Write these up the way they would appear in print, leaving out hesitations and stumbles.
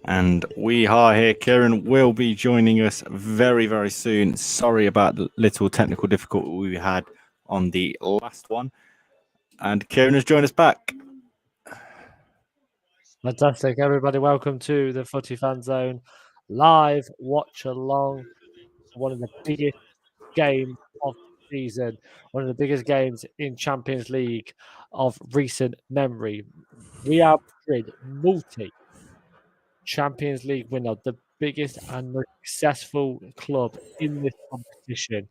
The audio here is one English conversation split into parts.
And we are here. Kieran will be joining us very, very soon. Sorry about the little technical difficulty we had on the last one. And Kieran has joined us back. Fantastic, everybody. Welcome to the Footy Fan Zone live watch along. One of the biggest games of the season, one of the biggest games in Champions League of recent memory. Real Madrid, multi Champions League winner, the biggest and most successful club in this competition,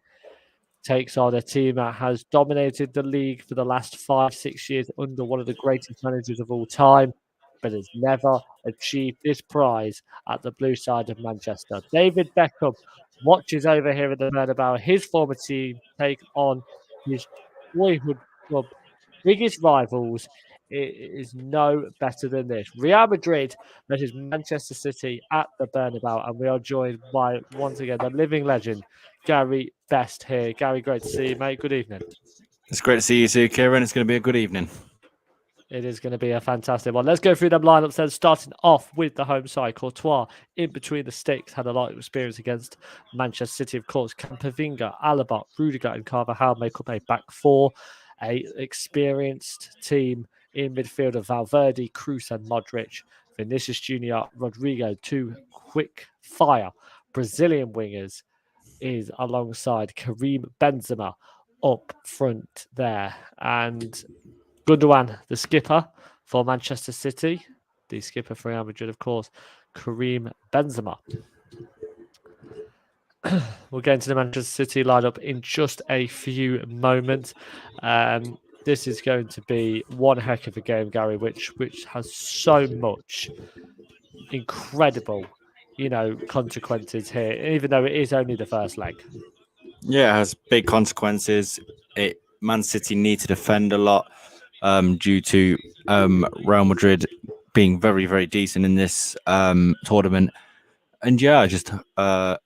takes on a team that has dominated the league for the last 5-6 years under one of the greatest managers of all time, but has never achieved this prize at the blue side of Manchester. David Beckham watches over here at the Bernabeu. His former team take on his boyhood club, biggest rivals. It is no better than this. Real Madrid versus Manchester City at the Bernabeu, and we are joined by, once again, the living legend, Gary Best here. Gary, great to see you, mate. Good evening. It's great to see you too, Kieran. It's going to be a good evening. It is going to be a fantastic one. Let's go through them lineups then, starting off with the home side. Courtois in between the sticks had a lot of experience against Manchester City, of course. Camavinga, Alaba, Rudiger, and Carvajal make up a back four. A experienced team in midfield of Valverde, Cruz, and Modric. Vinicius Junior, Rodrigo, two quick fire Brazilian wingers, is alongside Karim Benzema up front there. And Gundogan, the skipper for Manchester City, the skipper for Real Madrid, of course, Karim Benzema. We'll get into the Manchester City lineup in just a few moments. This is going to be one heck of a game, Gary, which has so much incredible, consequences here, even though it is only the first leg. Yeah, it has big consequences. Man City need to defend a lot due to Real Madrid being very, very decent in this tournament. And yeah, I just hope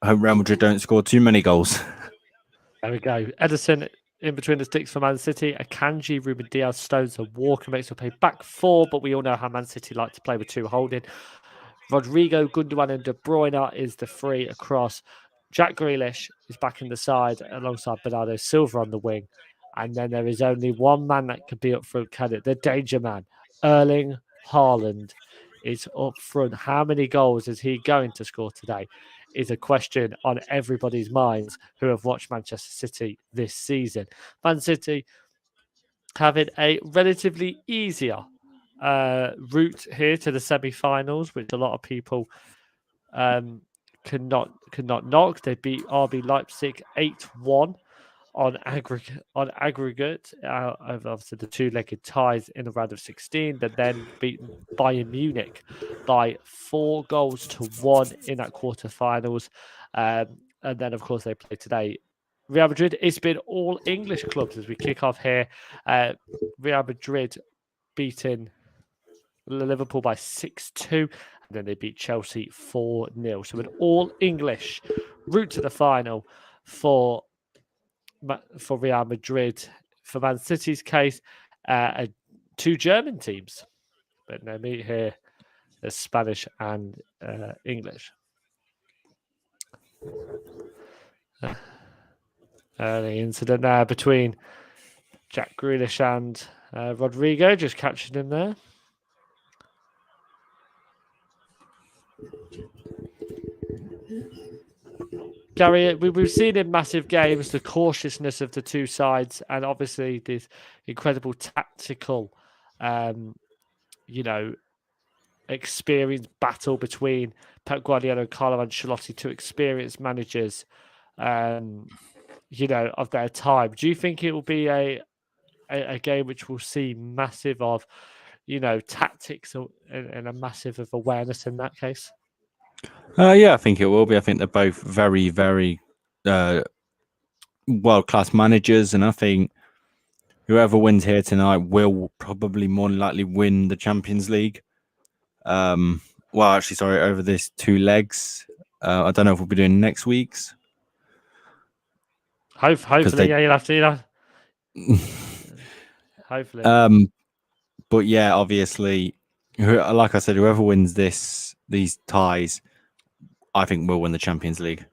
Real Madrid don't score too many goals. There we go. Edison in between the sticks for Man City. Akanji, Ruben Diaz, Stones, and Walker makes up a back four, but we all know how Man City like to play with two holding. Rodrigo, Gundogan, and De Bruyne is the three across. Jack Grealish is back in the side alongside Bernardo Silva on the wing. And then there is only one man that can be up front, can it? The danger man, Erling Haaland, is up front. How many goals is he going to score today? Is a question on everybody's minds who have watched Manchester City this season. Man City having a relatively easier route here to the semi-finals, which a lot of people cannot knock. They beat RB Leipzig 8-1 on aggregate of obviously the two-legged ties in the round of 16. They then beaten Bayern Munich by 4-1 in that quarterfinals. And then, of course, they play today. Real Madrid, it's been all English clubs as we kick off here. Real Madrid beating Liverpool by 6-2, and then they beat Chelsea 4-0. So an all English route to the final for Real Madrid. For Man City's case, two German teams, but they meet here as Spanish and English. Early incident there between Jack Grealish and Rodrigo, just catching him there. Gary, we've seen in massive games the cautiousness of the two sides, and obviously this incredible tactical, experienced battle between Pep Guardiola and Carlo Ancelotti, two experienced managers, of their time. Do you think it will be a game which will see massive of, tactics and a massive of awareness in that case? Yeah, I think it will be. I think they're both very, very world-class managers, and I think whoever wins here tonight will probably more than likely win the Champions League. Over this 2 legs. I don't know if we'll be doing next week's. Hopefully, yeah, you'll have to, hopefully. But yeah, obviously, Like I said, whoever wins these ties, I think will win the Champions League.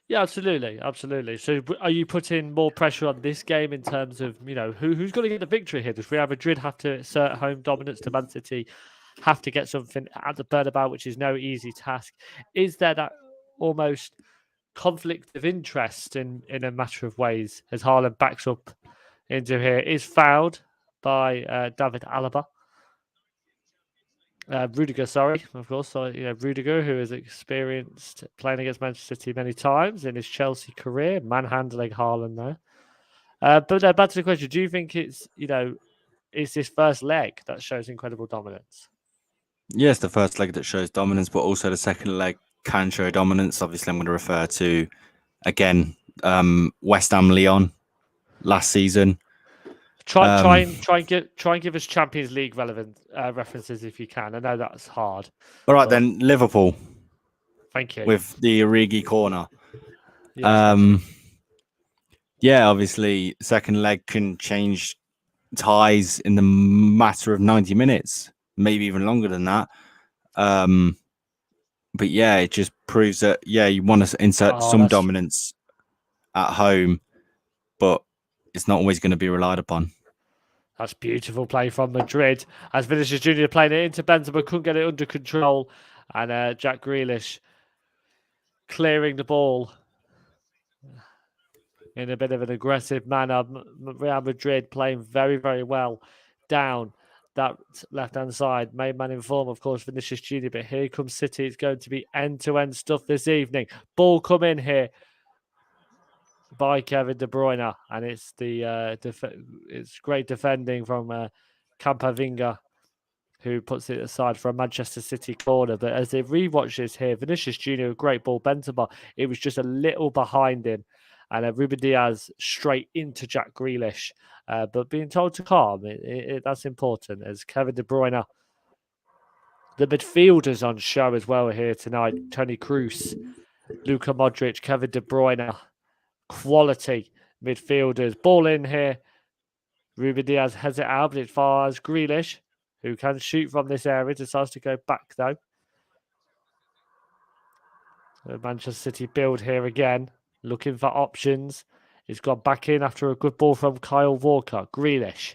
Yeah, absolutely. So, are you putting more pressure on this game in terms of who's going to get the victory here? Does Real Madrid have to assert home dominance to Man City? Have to get something at the Bernabeu, which is no easy task. Is there that almost conflict of interest in a matter of ways as Haaland backs up into here? Is fouled by David Alaba. Rudiger, sorry, of course. So, Rudiger, who has experienced playing against Manchester City many times in his Chelsea career, manhandling Haaland there. But back to the question: do you think it's is this first leg that shows incredible dominance? Yes, the first leg that shows dominance, but also the second leg can show dominance. Obviously, I'm going to refer to again West Ham Lyon last season. Try and give us Champions League relevant references if you can. I know that's hard. All right, then Liverpool. Thank you. With the Origi corner. Yes, yeah, obviously, second leg can change ties in the matter of 90 minutes, maybe even longer than that. But yeah, it just proves that you want to insert some dominance at home, but it's not always going to be relied upon. That's beautiful play from Madrid. As Vinicius Junior playing it into Benzema, couldn't get it under control, and Jack Grealish clearing the ball in a bit of an aggressive manner. Real Madrid playing very, very well down that left-hand side. Main man in form, of course, Vinicius Junior. But here comes City. It's going to be end-to-end stuff this evening. Ball come in here by Kevin De Bruyne, and it's it's great defending from Campavinga, who puts it aside for a Manchester City corner. But as they rewatch this here, Vinicius Junior, great ball, Benzema, it was just a little behind him, and Ruben Diaz straight into Jack Grealish, but being told to calm, that's important. As Kevin De Bruyne, the midfielders on show as well here tonight: Toni Kroos, Luka Modric, Kevin De Bruyne. Quality midfielders. Ball in here. Ruben Diaz has it out, but it fires Grealish, who can shoot from this area. Decides to go back, though. The Manchester City build here again. Looking for options. He's gone back in after a good ball from Kyle Walker. Grealish.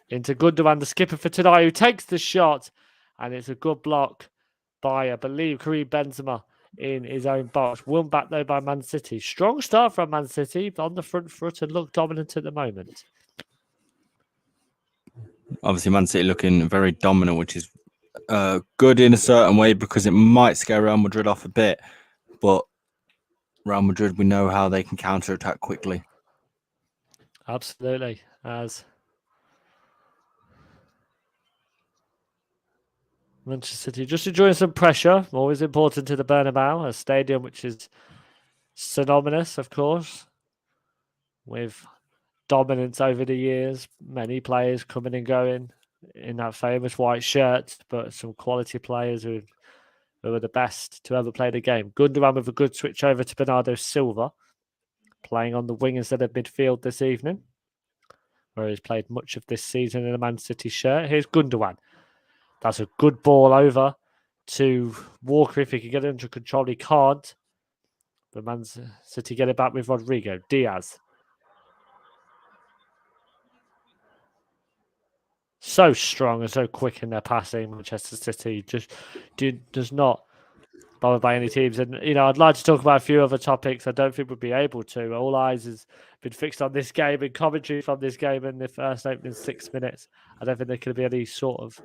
Into Gundogan, the skipper for tonight, who takes the shot. And it's a good block by, I believe, Karim Benzema in his own box. Won back, though, by Man City. Strong start from Man City on the front foot and look dominant at the moment. Obviously, Man City looking very dominant, which is good in a certain way because it might scare Real Madrid off a bit. But Real Madrid, we know how they can counter-attack quickly. Absolutely. As Manchester City just enjoying some pressure. Always important to the Bernabeu, a stadium which is synonymous, of course, with dominance over the years. Many players coming and going in that famous white shirt, but some quality players who are the best to ever play the game. Gundogan with a good switch over to Bernardo Silva, playing on the wing instead of midfield this evening, where he's played much of this season in a Man City shirt. Here's Gundogan. That's a good ball over to Walker if he can get it under control. He can't. But Man City get it back with Rodrigo. Diaz. So strong and so quick in their passing. Manchester City just does not bother by any teams. And, I'd like to talk about a few other topics. I don't think we'll be able to. All eyes has been fixed on this game and commentary from this game in the first opening 6 minutes. I don't think there could be any sort of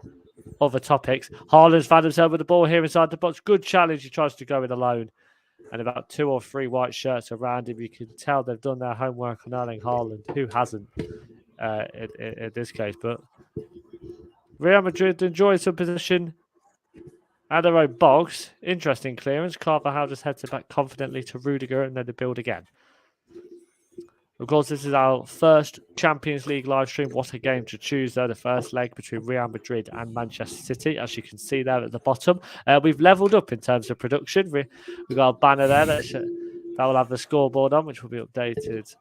other topics. Haaland's found himself with the ball here inside the box. Good challenge. He tries to go in alone. And about 2 or 3 white shirts around him. You can tell they've done their homework on Erling Haaland. Who hasn't in this case? But Real Madrid enjoy some position at their own box. Interesting clearance. Carvajal just heads it back confidently to Rudiger and then the build again. Of course, this is our first Champions League live stream. What a game to choose, though. The first leg between Real Madrid and Manchester City, as you can see there at the bottom. We've leveled up in terms of production. We've got a banner there that That will have the scoreboard on, which will be updated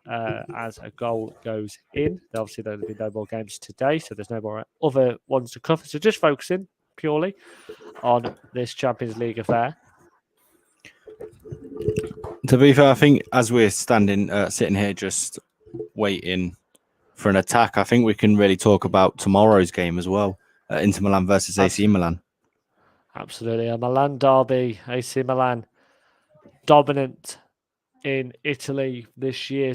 as a goal goes in. Obviously, there will be no more games today, so there's no more other ones to cover. So just focusing purely on this Champions League affair. To be fair, I think as we're sitting here just waiting for an attack, I think we can really talk about tomorrow's game as well. Inter Milan versus AC Milan. Absolutely. A Milan derby, AC Milan dominant in Italy this year.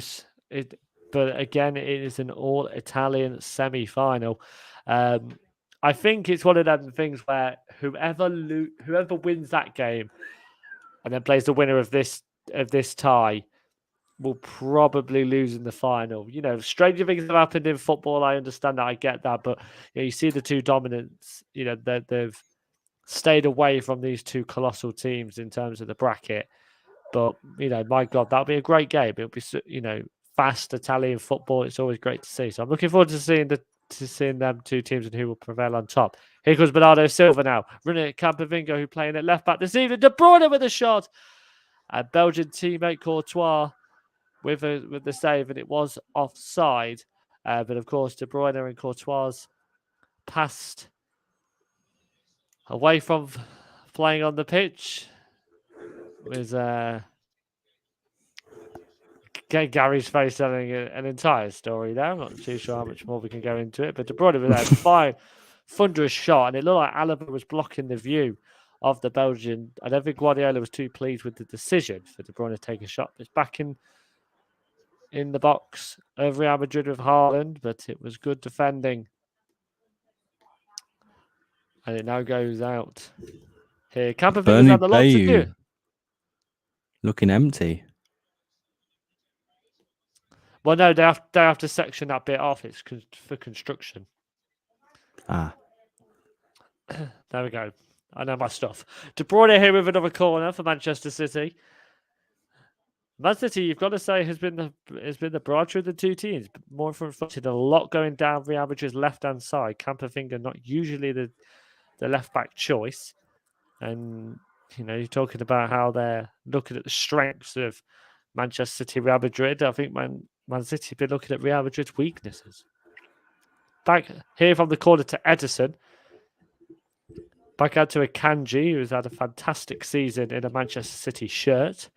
But again, it is an all-Italian semi-final. I think it's one of them things where whoever wins that game and then plays the winner of this tie will probably lose in the final. You know, stranger things have happened in football. I understand that. I get that. But you see the two dominants, they've stayed away from these two colossal teams in terms of the bracket. But, my God, that'll be a great game. It'll be, fast Italian football. It's always great to see. So I'm looking forward to seeing them two teams and who will prevail on top. Here comes Bernardo Silva now, running at Campavinga, who playing at left back this evening. De Bruyne with a shot. A Belgian teammate Courtois with the save, and it was offside. But of course, De Bruyne and Courtois passed away from playing on the pitch. With Gary's face telling an entire story there. I'm not too sure how much more we can go into it, but De Bruyne with a fine, thunderous shot, and it looked like Alaba was blocking the view of the Belgian. I don't think Guardiola was too pleased with the decision for De Bruyne to take a shot. It's back in the box of Real Madrid with Haaland, but it was good defending. And it now goes out. Here, Campavinga's had a lot to do. Looking empty. Well, no, they have to section that bit off. It's for construction. Ah. There we go. I know my stuff. De Bruyne here with another corner for Manchester City. Man City, you've got to say, has been the brighter of the two teams. More front-footed, a lot going down Real Madrid's left-hand side. Campavinga not usually the left-back choice. And, you're talking about how they're looking at the strengths of Manchester City, Real Madrid. I think Man City have been looking at Real Madrid's weaknesses. Back here from the corner to Edison. Back out to Akanji, who's had a fantastic season in a Manchester City shirt.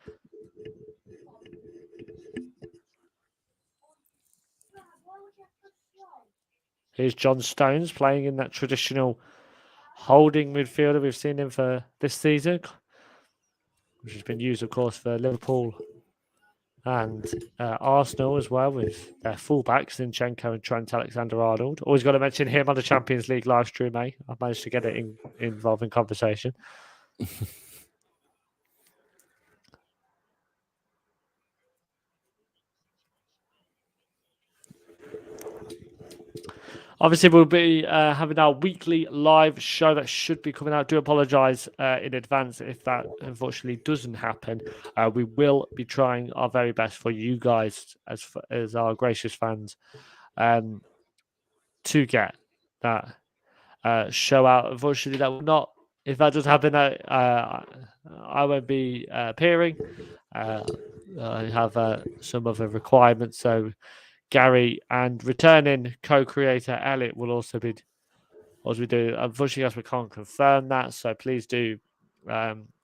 Here's John Stones playing in that traditional holding midfielder we've seen him for this season, which has been used, of course, for Liverpool and Arsenal as well, with their fullbacks, Zinchenko and Trent Alexander-Arnold. Always got to mention him on the Champions League live stream, eh? I've managed to get it involved in conversation. Obviously, we'll be having our weekly live show that should be coming out. I do apologise in advance if that unfortunately doesn't happen. We will be trying our very best for you guys as our gracious fans to get that show out. Unfortunately, that will not. If that does happen, I won't be appearing. I have some other requirements, so Gary and returning co-creator Elliot will also be doing. Unfortunately, as we can't confirm that, so please do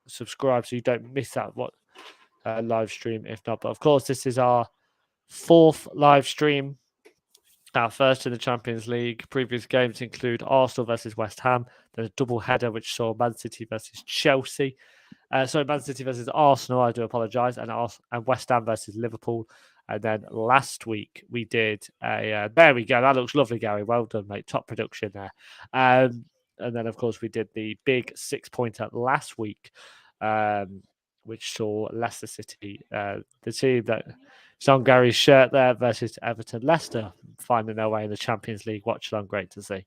subscribe so you don't miss out what live stream. If not, but of course, this is our fourth live stream, our first in the Champions League. Previous games include Arsenal versus West Ham. There's a double header which saw Man City versus Chelsea. Man City versus Arsenal. I do apologise, and West Ham versus Liverpool. And then last week we did there we go. That looks lovely, Gary. Well done, mate. Top production there. And then, of course, we did the big 6-pointer last week, which saw Leicester City, the team that is on Gary's shirt there, versus Everton. Leicester finding their way in the Champions League. Watch along. Great to see.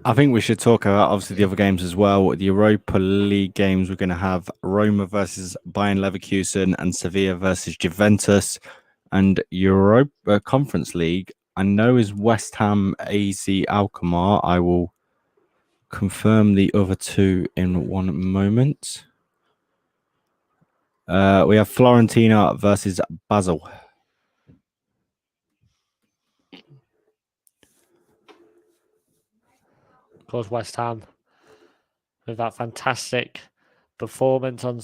I think we should talk about, obviously, the other games as well. The Europa League games, we're going to have Roma versus Bayern Leverkusen and Sevilla versus Juventus. And Europa Conference League, I know, is West Ham, AZ Alkmaar. I will confirm the other two in one moment. We have Florentina versus Basel. Of course, West Ham with that fantastic performance on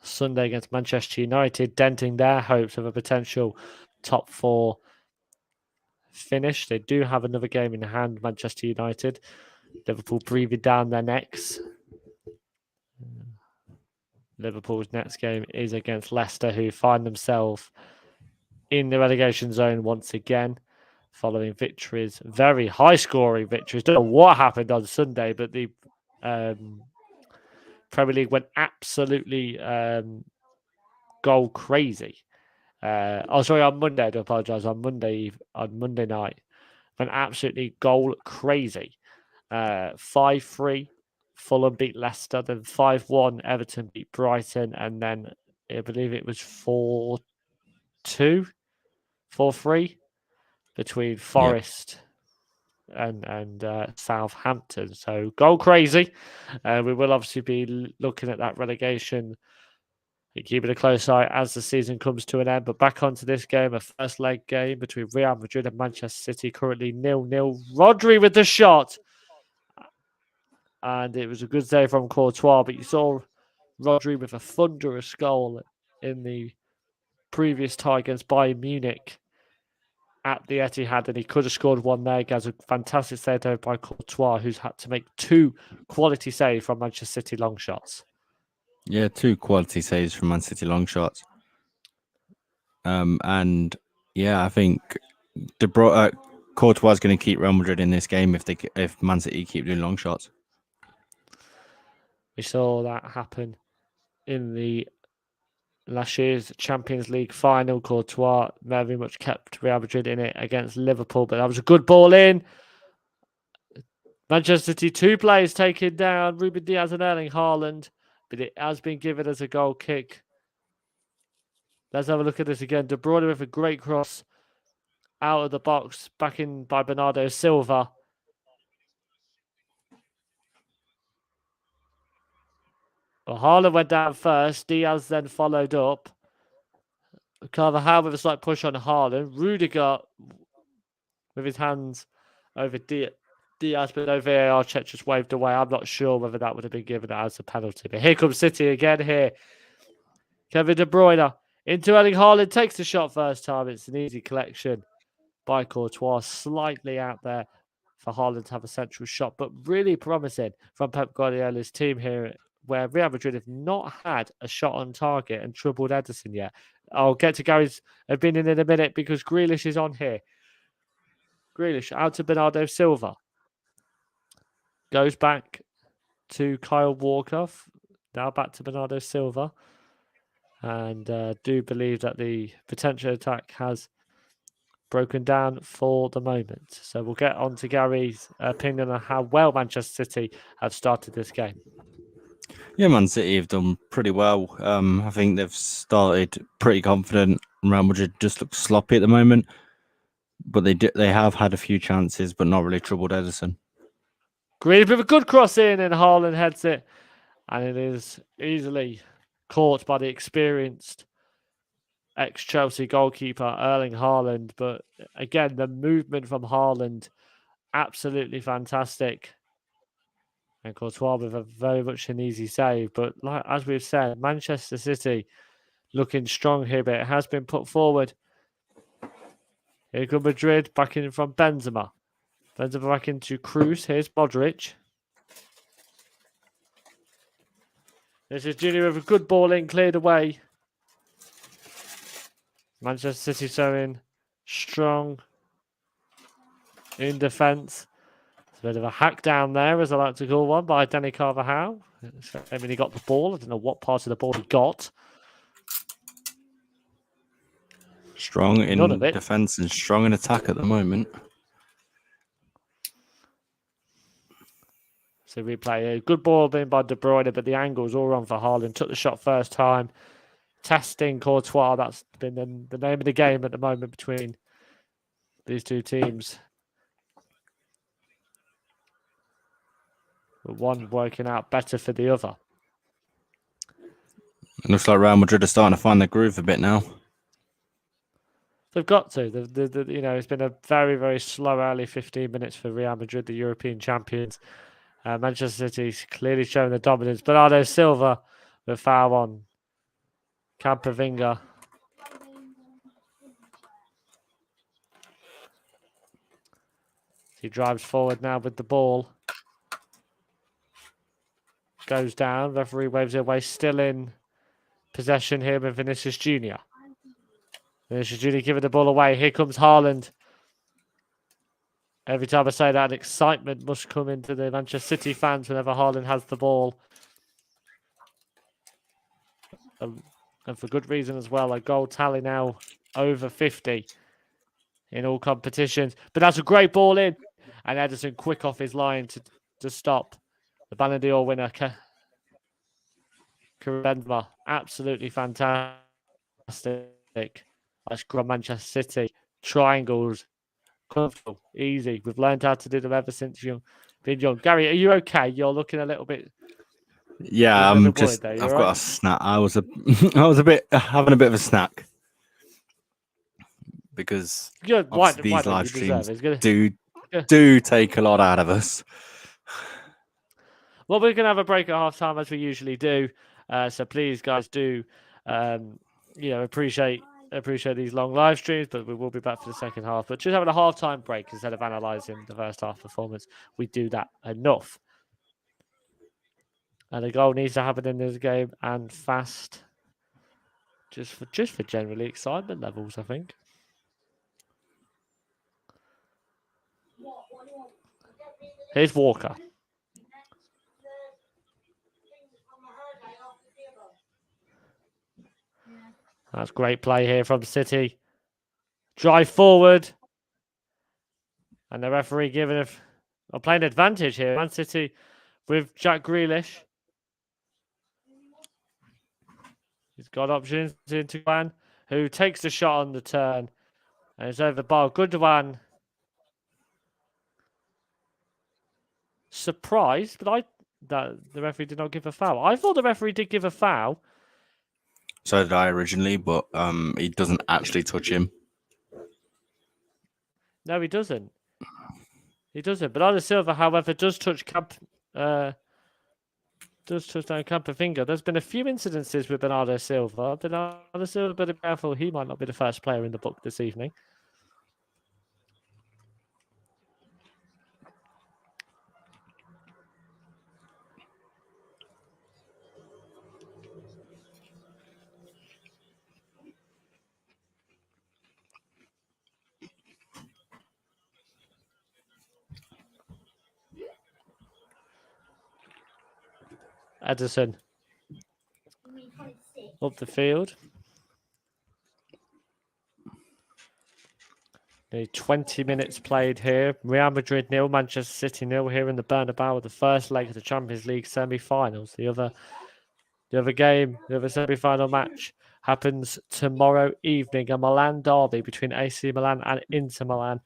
Sunday against Manchester United, denting their hopes of a potential top 4 finish. They do have another game in hand, Manchester United. Liverpool breathing down their necks. Liverpool's next game is against Leicester, who find themselves in the relegation zone once again, following victories, very high-scoring victories. Don't know what happened on Sunday, but the Premier League went absolutely goal crazy. On Monday. I do apologise. On Monday night, went absolutely goal crazy. 5-3, Fulham beat Leicester. Then 5-1, Everton beat Brighton, and then I believe it was 4-2, 4-3 between Forest and Southampton. So goal crazy. We will obviously be looking at that relegation, keeping a close eye as the season comes to an end. But back onto this game, a first leg game between Real Madrid and Manchester City, currently 0-0. Rodri with the shot. And it was a good save from Courtois, but you saw Rodri with a thunderous goal in the previous tie against Bayern Munich at the Etihad, and he could have scored one there. He has a fantastic save by Courtois, who's had to make 2 quality saves from Manchester City long shots. Yeah, 2 quality saves from Man City long shots. And yeah, I think Courtois is going to keep Real Madrid in this game if Man City keep doing long shots. We saw that happen in the last year's Champions League final. Courtois very much kept Real Madrid in it against Liverpool, but that was a good ball in. Manchester City, 2 players taken down, Ruben Diaz and Erling Haaland, but it has been given as a goal kick. Let's have a look at this again. De Bruyne with a great cross out of the box, back in by Bernardo Silva. Well, Haaland went down first. Diaz then followed up. Carvajal with a slight push on Haaland. Rudiger with his hands over Diaz, but no VAR check, just waved away. I'm not sure whether that would have been given as a penalty. But here comes City again here. Kevin De Bruyne into Erling Haaland. Takes the shot first time. It's an easy collection by Courtois. Slightly out there for Haaland to have a central shot, but really promising from Pep Guardiola's team here, where Real Madrid have not had a shot on target and troubled Ederson yet. I'll get to Gary's opinion in a minute because Grealish is on here. Grealish out to Bernardo Silva. Goes back to Kyle Walker. Now back to Bernardo Silva. And do believe that the potential attack has broken down for the moment. So we'll get on to Gary's opinion on how well Manchester City have started this game. Yeah, Man City have done pretty well. I think they've started pretty confident. Real Madrid just looks sloppy at the moment, but they have had a few chances, but not really troubled Ederson. Grealish with a good cross in, and Haaland heads it, and it is easily caught by the experienced ex-Chelsea goalkeeper Erling Haaland. But again, the movement from Haaland, absolutely fantastic. And Courtois with a very much an easy save. But as we've said, Manchester City looking strong here, but it has been put forward. Here comes Madrid, back in from Benzema. Benzema back into Cruz. Here's Modric. This is Junior with a good ball in, cleared away. Manchester City showing strong in defence. It's a bit of a hack down there, as I like to call one, by Danny Carvajal. I mean, he got the ball. I don't know what part of the ball he got. Strong in defence and strong in attack at the moment. So replay. A good ball being by De Bruyne, but the angle's all wrong for Haaland. Took the shot first time. Testing Courtois. That's been the name of the game at the moment between these two teams. But one working out better for the other. It looks like Real Madrid are starting to find their groove a bit now. They've got to. It's been a very, very slow early 15 minutes for Real Madrid, the European champions. Manchester City's clearly showing the dominance. Bernardo Silva with foul on Camavinga. He drives forward now with the ball. Goes down. Referee waves it away. Still in possession here with Vinicius Jr. Vinicius Jr. giving the ball away. Here comes Haaland. Every time I say that, excitement must come into the Manchester City fans whenever Haaland has the ball. And for good reason as well. A goal tally now over 50 in all competitions. But that's a great ball in. And Ederson quick off his line to stop the Ballon d'Or winner, Karim Benzema. Absolutely fantastic. That's Manchester City. Triangles. Comfortable. Easy. We've learned how to do them ever since being young. Gary, are you okay? You're looking a little bit... Yeah, I'm just. I've got a snack. I was a bit having a bit of a snack because these live streams do take a lot out of us. Well, we're going to have a break at half time as we usually do. So please, guys, do appreciate these long live streams, but we will be back for the second half. But just having a half-time break instead of analysing the first half performance, we do that enough. And a goal needs to happen in this game and fast. Just for generally excitement levels, I think. Here's Walker. That's great play here from City. Drive forward. And the referee giving a playing advantage here. Man City with Jack Grealish. He's got options into Gundogan, who takes the shot on the turn. And it's over the bar. Gundogan. Surprised, but that the referee did not give a foul. I thought the referee did give a foul. So did I originally, but he doesn't actually touch him. No, he doesn't. He doesn't. Bernardo Silva, however, does touch down Camavinga. There's been a few incidences with Bernardo Silva. Bernardo Silva, better be careful. He might not be the first player in the book this evening. Ederson up the field. 20 minutes played here. Real Madrid 0, Manchester City 0 here in the Bernabeu, the first leg of the Champions League semi-finals. The other semi-final match happens tomorrow evening, a Milan derby between AC Milan and Inter Milan.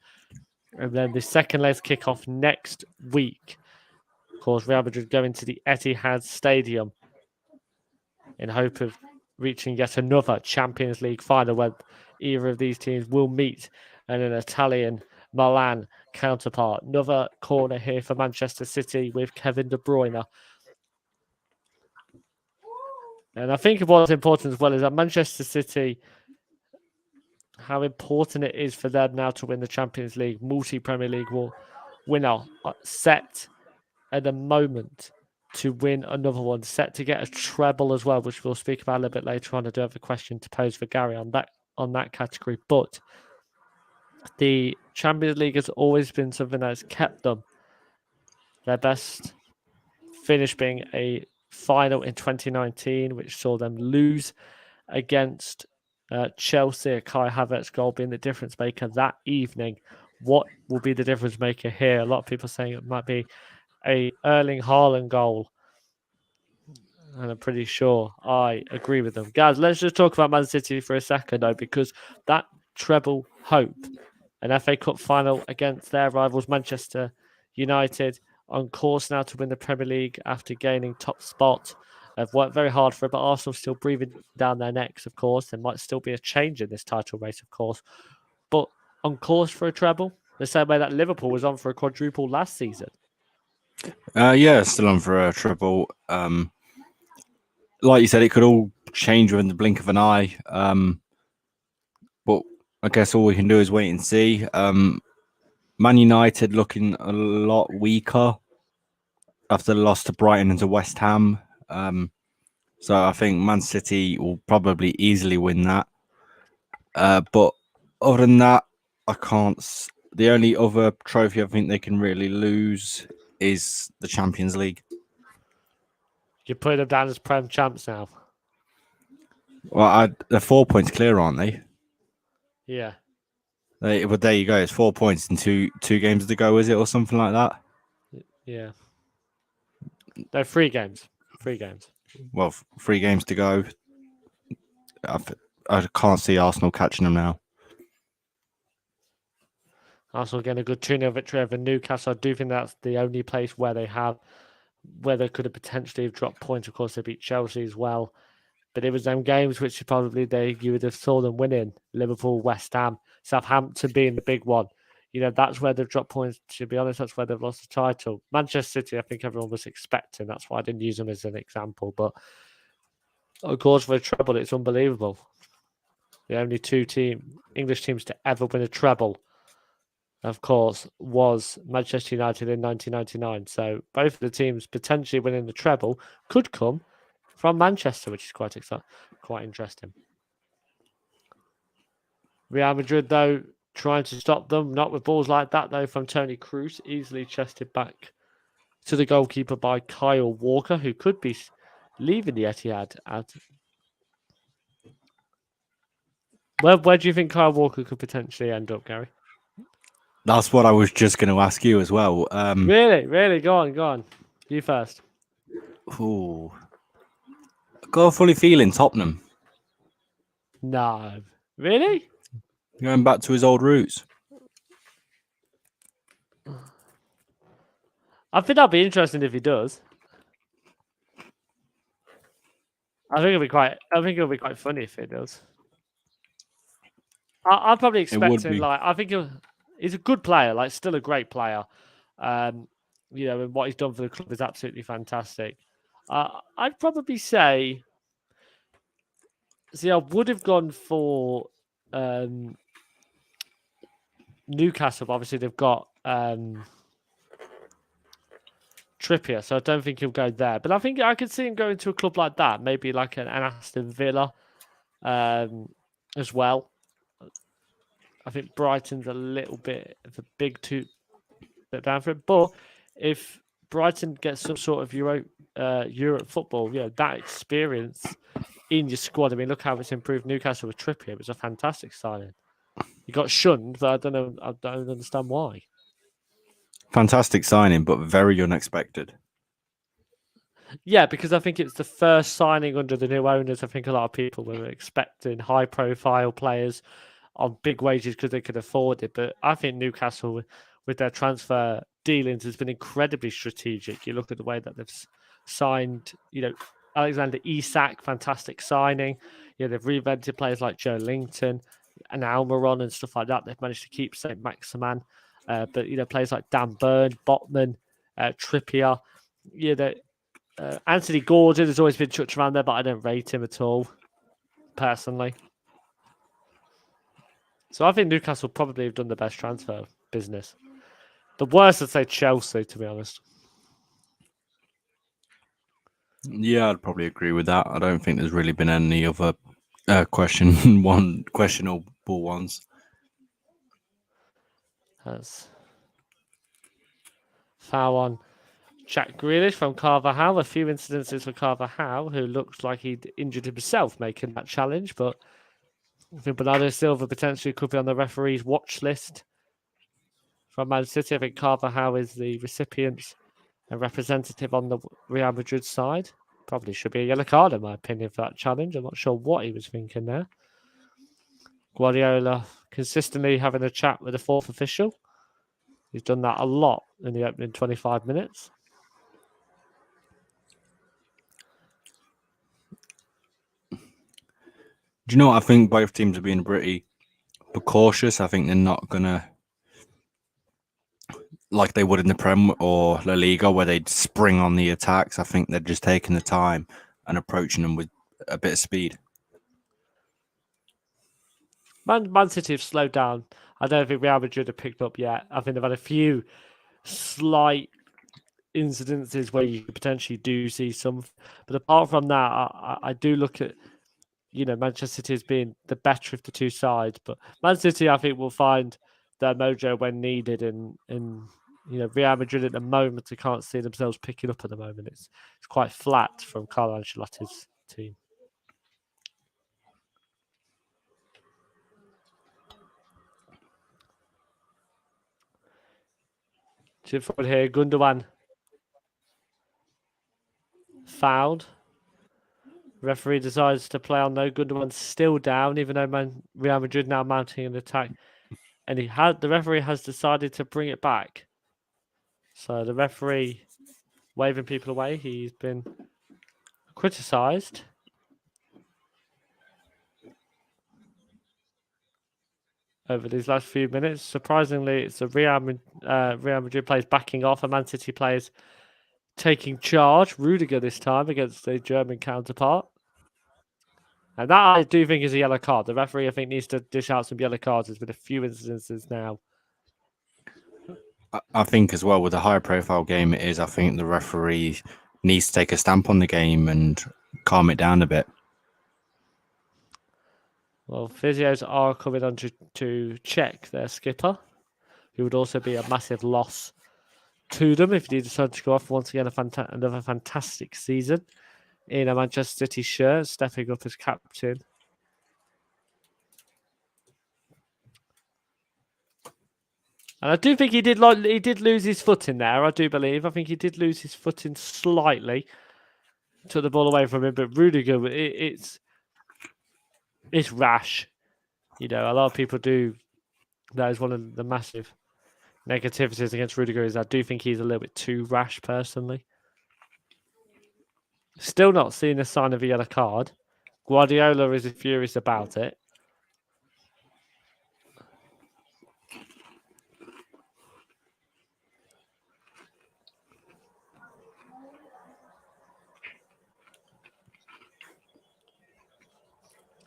And then the second leg's kick off next week. Of course, Real Madrid going to the Etihad Stadium in hope of reaching yet another Champions League final where either of these teams will meet and an Italian Milan counterpart. Another corner here for Manchester City with Kevin De Bruyne. And I think what's important as well is that Manchester City, how important it is for them now to win the Champions League, multi-Premier League winner, set at the moment to win another one, set to get a treble as well, which we'll speak about a little bit later on. I do have a question to pose for Gary on that category. But the Champions League has always been something that's kept them. Their best finish being a final in 2019, which saw them lose against Chelsea. Kai Havertz goal being the difference maker that evening. What will be the difference maker here? A lot of people saying it might be a Erling Haaland goal. And I'm pretty sure I agree with them. Guys, let's just talk about Man City for a second, though, because that treble hope, an FA Cup final against their rivals Manchester United, on course now to win the Premier League after gaining top spot They've worked very hard for it, but Arsenal still breathing down their necks, of course. There might still be a change in this title race, of course. But on course for a treble, the same way that Liverpool was on for a quadruple last season. Yeah, still on for a triple. Like you said, it could all change within the blink of an eye. But I guess all we can do is wait and see. Man United looking a lot weaker after the loss to Brighton and to West Ham. So I think Man City will probably easily win that. But other than that, I can't. The only other trophy I think they can really lose is the Champions League. You put them down as Prem champs now. Well, they're 4 points clear, aren't they? Yeah. But there you go. It's 4 points in two games to go, is it, or something like that? Yeah. They're 3 games. 3 games. Well, 3 games to go. I can't see Arsenal catching them now. Arsenal getting a good 2-0 victory over Newcastle. I do think that's the only place where they could have potentially have dropped points. Of course, they beat Chelsea as well. But it was them games which you would have saw them winning. Liverpool, West Ham, Southampton being the big one. That's where they've dropped points. To be honest, that's where they've lost the title. Manchester City, I think everyone was expecting. That's why I didn't use them as an example. But of course, for a treble, it's unbelievable. The only 2 English teams to ever win a treble, of course, was Manchester United in 1999. So both of the teams potentially winning the treble could come from Manchester, which is quite exciting, quite interesting. Real Madrid, though, trying to stop them, not with balls like that, though, from Toni Kroos, easily chested back to the goalkeeper by Kyle Walker, who could be leaving the Etihad. Where do you think Kyle Walker could potentially end up, Gary? That's what I was just going to ask you as well. Really? Go on. You first. Ooh. Got a funny feeling Tottenham. No. Really? Going back to his old roots. I think that'd be interesting if he does. I think it'll be quite funny if he does. I'm probably expecting I think he's a good player, still a great player. And what he's done for the club is absolutely fantastic. I'd probably say, I would have gone for Newcastle, but obviously they've got Trippier, so I don't think he'll go there. But I think I could see him going to a club like that, maybe like an Aston Villa as well. I think Brighton's a little bit of a bit down for it. But if Brighton gets some sort of Europe football, that experience in your squad. I mean, look how it's improved Newcastle with Trippier. It was a fantastic signing. He got shunned, but I don't understand why. Fantastic signing, but very unexpected. Yeah, because I think it's the first signing under the new owners. I think a lot of people were expecting high-profile players on big wages because they could afford it. But I think Newcastle, with their transfer dealings, has been incredibly strategic. You look at the way that they've signed, Alexander Isak, fantastic signing. They've reinvented players like Joe Linton and Almiron and stuff like that. They've managed to keep St. Maximan. But, players like Dan Burn, Botman, Trippier, Anthony Gordon has always been chucked around there, but I don't rate him at all, personally. So I think Newcastle probably have done the best transfer business. The worst, I'd say Chelsea, to be honest. Yeah, I'd probably agree with that. I don't think there's really been any other questionable ones. That's foul on Jack Grealish from Carvajal. A few incidences for Carvajal, who looks like he'd injured himself making that challenge, but I think Bernardo Silva potentially could be on the referee's watch list from Man City. I think Carvajal is the recipient and representative on the Real Madrid side. Probably should be a yellow card, in my opinion, for that challenge. I'm not sure what he was thinking there. Guardiola consistently having a chat with the fourth official. He's done that a lot in the opening 25 minutes. Do you know what? I think both teams are being pretty cautious. I think they're not gonna, like they would in the Prem or La Liga, where they'd spring on the attacks. I think they're just taking the time and approaching them with a bit of speed. Man City have slowed down. I don't think Real Madrid have picked up yet. I think they've had a few slight incidences where you could potentially do see some. But apart from that, I do look at, Manchester City as being the better of the two sides. But Man City, I think, will find their mojo when needed. And Real Madrid at the moment, they can't see themselves picking up at the moment. It's quite flat from Carlo Ancelotti's team. Chip forward here, Gundogan fouled. Referee decides to play on no. Gundogan's still down, even though Real Madrid now mounting an attack. And the referee has decided to bring it back. So the referee waving people away. He's been criticised. Over these last few minutes. Surprisingly, it's a Real Madrid players backing off, and Man City players taking charge. Rudiger this time against the German counterpart. And that I do think is a yellow card. The referee, I think, needs to dish out some yellow cards. There's been a few instances now. I think as well, with a higher profile game it is, I think the referee needs to take a stamp on the game and calm it down a bit. Well, physios are coming on to check their skipper, who would also be a massive loss to them if he decided to go off. Once again, another fantastic season in a Manchester City shirt, stepping up as captain. And I do think he did lose his footing there. I do believe. I think he did lose his footing slightly. Took the ball away from him, but Rudiger, it's rash. A lot of people do. That is one of the massive negativities against Rudiger. Is I do think he's a little bit too rash, personally. Still not seeing a sign of a yellow card. Guardiola is furious about it.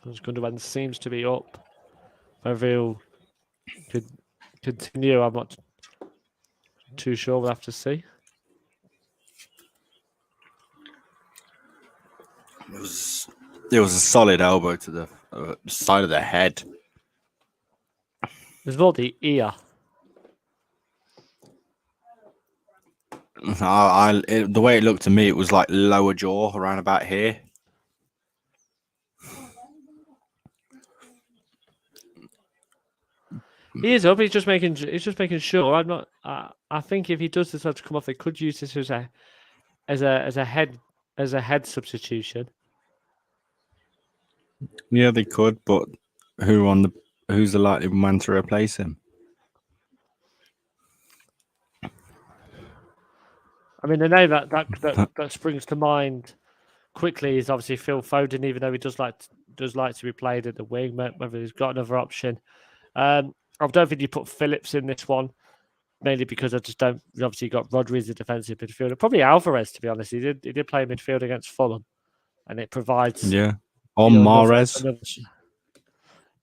Gundogan seems to be up. Whether he'll continue, I'm not too sure. We'll have to see. It was a solid elbow to the side of the head. It was more the ear. The way it looked to me, it was like lower jaw, around about here. He is up. He's just making sure. I'm not. I think if he does decide to come off, they could use this as a head substitution. Yeah, they could, but who's the likely man to replace him? I mean, the name that springs to mind quickly is obviously Phil Foden, even though he does like to be played at the wing, whether he's got another option. I don't think you put Phillips in this one, mainly because I just don't. Obviously, you got Rodri as a defensive midfielder. Probably Alvarez, to be honest. He did play midfield against Fulham, and it provides or Mahrez.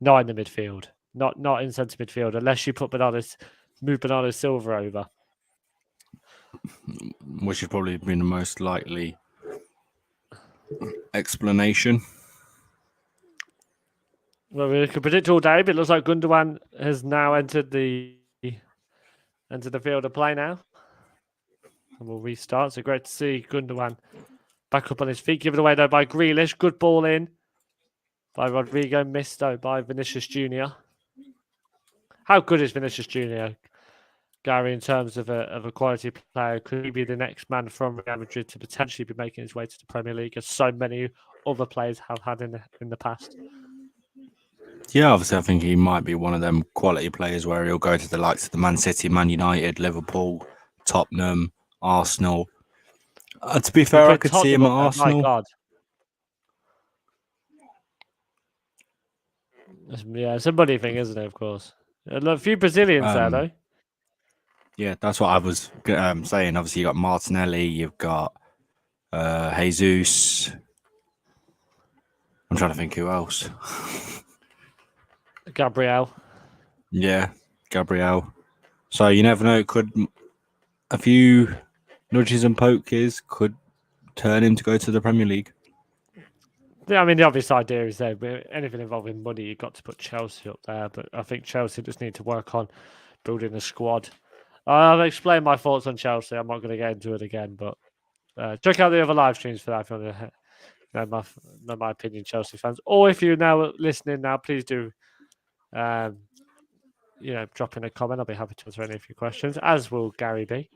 Not in the midfield, not in centre midfield, unless you move Bernardo Silva over, which would probably been the most likely explanation. Well, we could predict all day, but it looks like Gundogan has now entered the field of play now. And we'll restart. So great to see Gundogan back up on his feet. Given away, though, by Grealish. Good ball in by Rodrigo. Missed, though, by Vinicius Jr. How good is Vinicius Jr., Gary, in terms of a quality player? Could he be the next man from Real Madrid to potentially be making his way to the Premier League, as so many other players have had in the past? Yeah, obviously, I think he might be one of them quality players where he'll go to the likes of the Man City, Man United, Liverpool, Tottenham, Arsenal. To be fair, I could see him at Arsenal. My God. Yeah, it's a money thing, isn't it? Of course. A few Brazilians there, though. Yeah, that's what I was saying. Obviously, you got Martinelli, you've got Jesus. I'm trying to think who else. Gabriel. Yeah, Gabriel. So you never know. Could a few nudges and pokers could turn him to go to the Premier League? Yeah, I mean, the obvious idea is that anything involving money, you've got to put Chelsea up there. But I think Chelsea just need to work on building a squad. I've explained my thoughts on Chelsea. I'm not going to get into it again, but check out the other live streams for that if you want to know my opinion, Chelsea fans. Or if you're now listening now, please do, drop in a comment. I'll be happy to answer any of your questions, as will Gary B.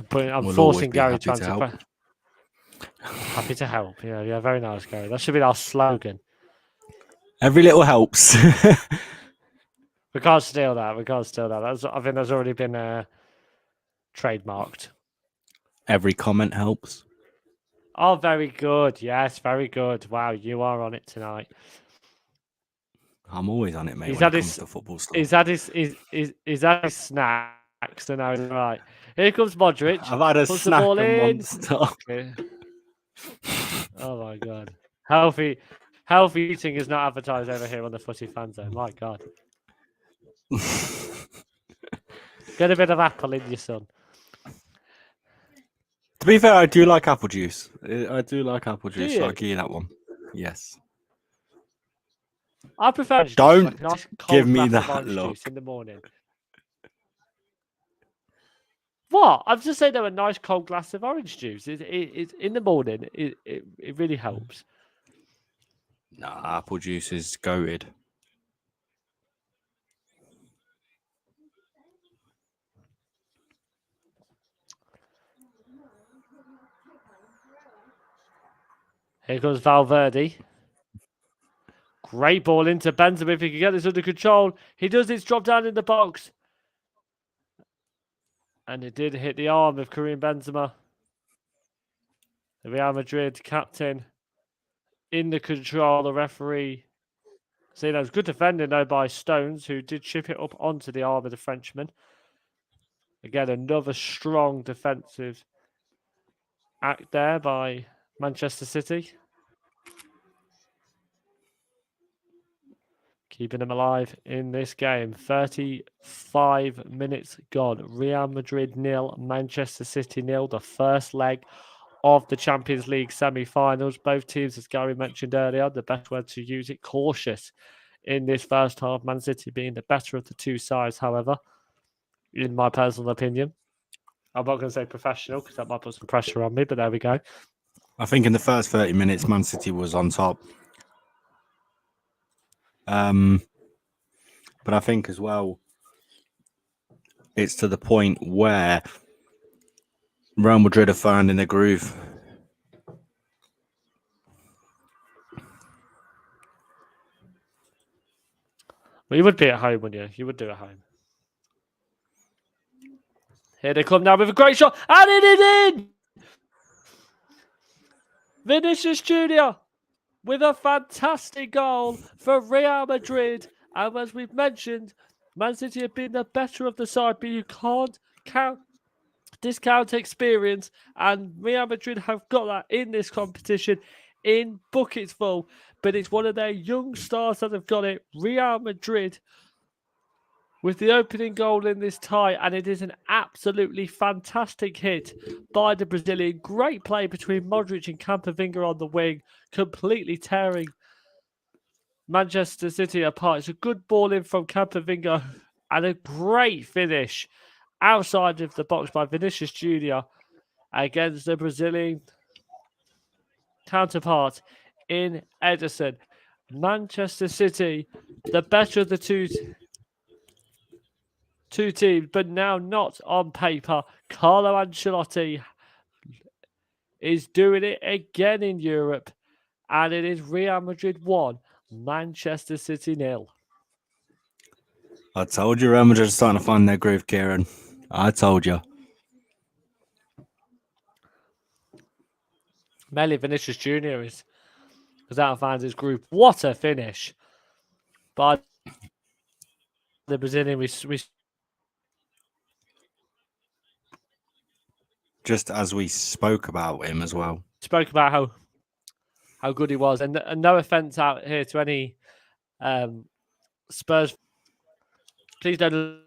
But I'm forcing Gary to answer questions. Happy to help. Yeah, very nice, Gary. That should be our slogan. Every little helps. We can't steal that. I think that's already been trademarked. Every comment helps. Oh, very good. Yes, very good. Wow, you are on it tonight. I'm always on it, mate. When it comes to football stuff. Is that his snacks? So now it's right. Here comes Modric. I've had a snack and stop. Oh my god. Healthy eating is not advertised over here on the Footy Fan Zone. My god. Get a bit of apple in your son. To be fair, I do like apple juice. I do like apple juice. So I'll give you that one. Yes. I prefer don't nice give me that look juice in the morning. What? I've just said a nice cold glass of orange juice. It in the morning. It really helps. Nah, apple juice is goated. Here comes Valverde. Great ball into Benzema. If he can get this under control, he does. It's dropped down in the box. And it did hit the arm of Karim Benzema. The Real Madrid captain in the control. The referee. See, that was good defending, though, by Stones, who did chip it up onto the arm of the Frenchman. Again, another strong defensive act there by Manchester City. Keeping them alive in this game. 35 minutes gone. Real Madrid 0, Manchester City 0. The first leg of the Champions League semi-finals. Both teams, as Gary mentioned earlier, the best word to use it, cautious in this first half. Man City being the better of the two sides, however, in my personal opinion. I'm not going to say professional because that might put some pressure on me, but there we go. I think in the first 30 minutes, Man City was on top. But I think as well, it's to the point where Real Madrid are finding their groove. Well, you would be at home, wouldn't you? You would do at home. Here they come now with a great shot, and it is in! Vinicius Jr. with a fantastic goal for Real Madrid. And as we've mentioned, Man City have been the better of the side, but you can't discount experience. And Real Madrid have got that in this competition in buckets full. But it's one of their young stars that have got it. Real Madrid with the opening goal in this tie, and it is an absolutely fantastic hit by the Brazilian. Great play between Modric and Camavinga on the wing, completely tearing Manchester City apart. It's a good ball in from Camavinga and a great finish outside of the box by Vinicius Jr. against the Brazilian counterpart in Ederson. Manchester City, the better of the two teams, but now not on paper. Carlo Ancelotti is doing it again in Europe, and it is Real Madrid 1, Manchester City 0. I told you Real Madrid are starting to find their groove, Kieran. I told you. Mainly Vinicius Jr. is was out of Fans' group. What a finish by the Brazilian. We just as we spoke about him as well. spoke about how good he was, and no offense out here to any Spurs. Please don't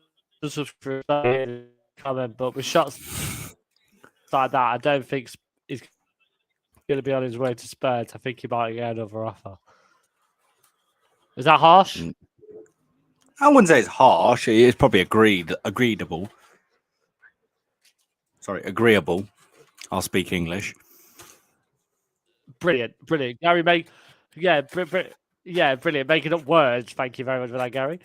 subscribe, comment, but with shots like that, I don't think he's going to be on his way to Spurs. I think he might get another offer. Is that harsh? I wouldn't say it's harsh. It's probably agreeable. Sorry, agreeable. I'll speak English. Brilliant. Gary, brilliant. Making up words. Thank you very much for that, Gary.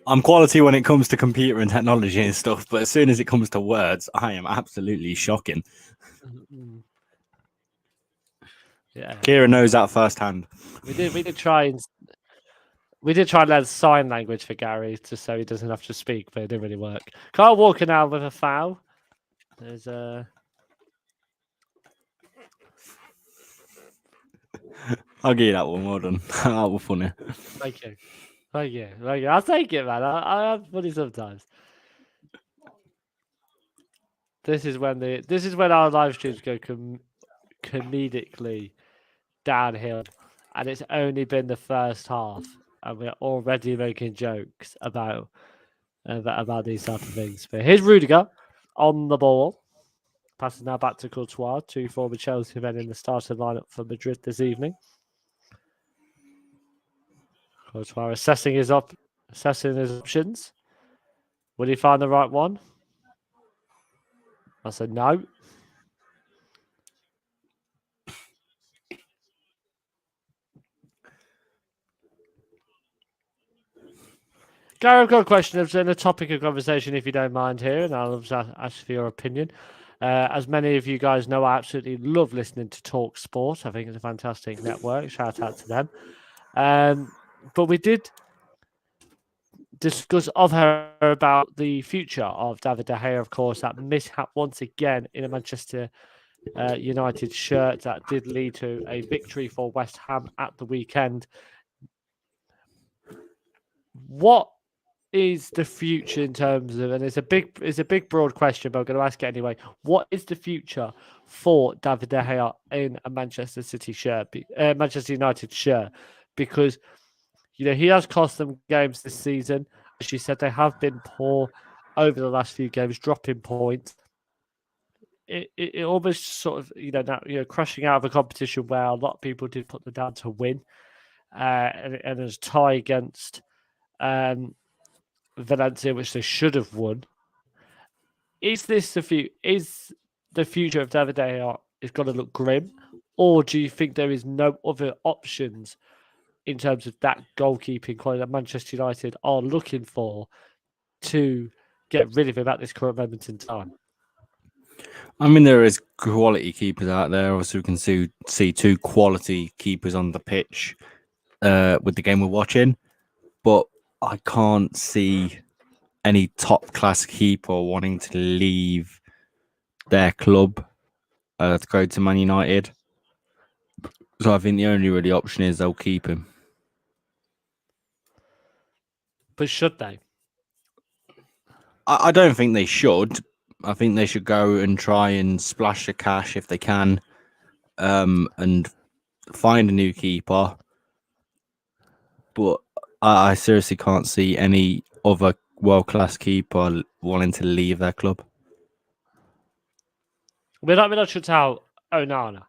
I'm quality when it comes to computer and technology and stuff, but as soon as it comes to words, I am absolutely shocking. Yeah, Kira knows that firsthand. We did try and learn sign language for Gary just so he doesn't have to speak, but it didn't really work. Kyle Walker now with a foul. There's I'll give you that one. Well done. That was funny. Thank you. I'll take it, man. I am funny sometimes. This is when our live streams go comedically downhill, and it's only been the first half, and we're already making jokes about these type of things. But here's Rudiger on the ball. Passes now back to Courtois, two former Chelsea men in the starting lineup for Madrid this evening. Courtois assessing his options. Will he find the right one? I said no. Gary, I've got a question. It's a topic of conversation, if you don't mind here, and I'll ask for your opinion. As many of you guys know, I absolutely love listening to Talk Sport. I think it's a fantastic network. Shout out to them. But we did discuss about the future of David De Gea, of course, that mishap once again in a Manchester United shirt that did lead to a victory for West Ham at the weekend. What is the future in terms of, and it's a big broad question, but I'm going to ask it anyway. What is the future for David De Gea in a Manchester United shirt? Because he has cost them games this season. As you said, they have been poor over the last few games, dropping points. It almost sort of crashing out of a competition where a lot of people did put them down to win, and as tie against Valencia, which they should have won. Is this the future? Is the future of David De Gea is going to look grim, or do you think there is no other options in terms of that goalkeeping quality that Manchester United are looking for to get rid of him at this current moment in time? I mean, there is quality keepers out there. Obviously, we can see two quality keepers on the pitch with the game we're watching, but I can't see any top-class keeper wanting to leave their club to go to Man United. So I think the only really option is they'll keep him. But should they? I don't think they should. I think they should go and try and splash the cash if they can, and find a new keeper. But I seriously can't see any other world-class keeper wanting to leave their club. We're not shut out Onana.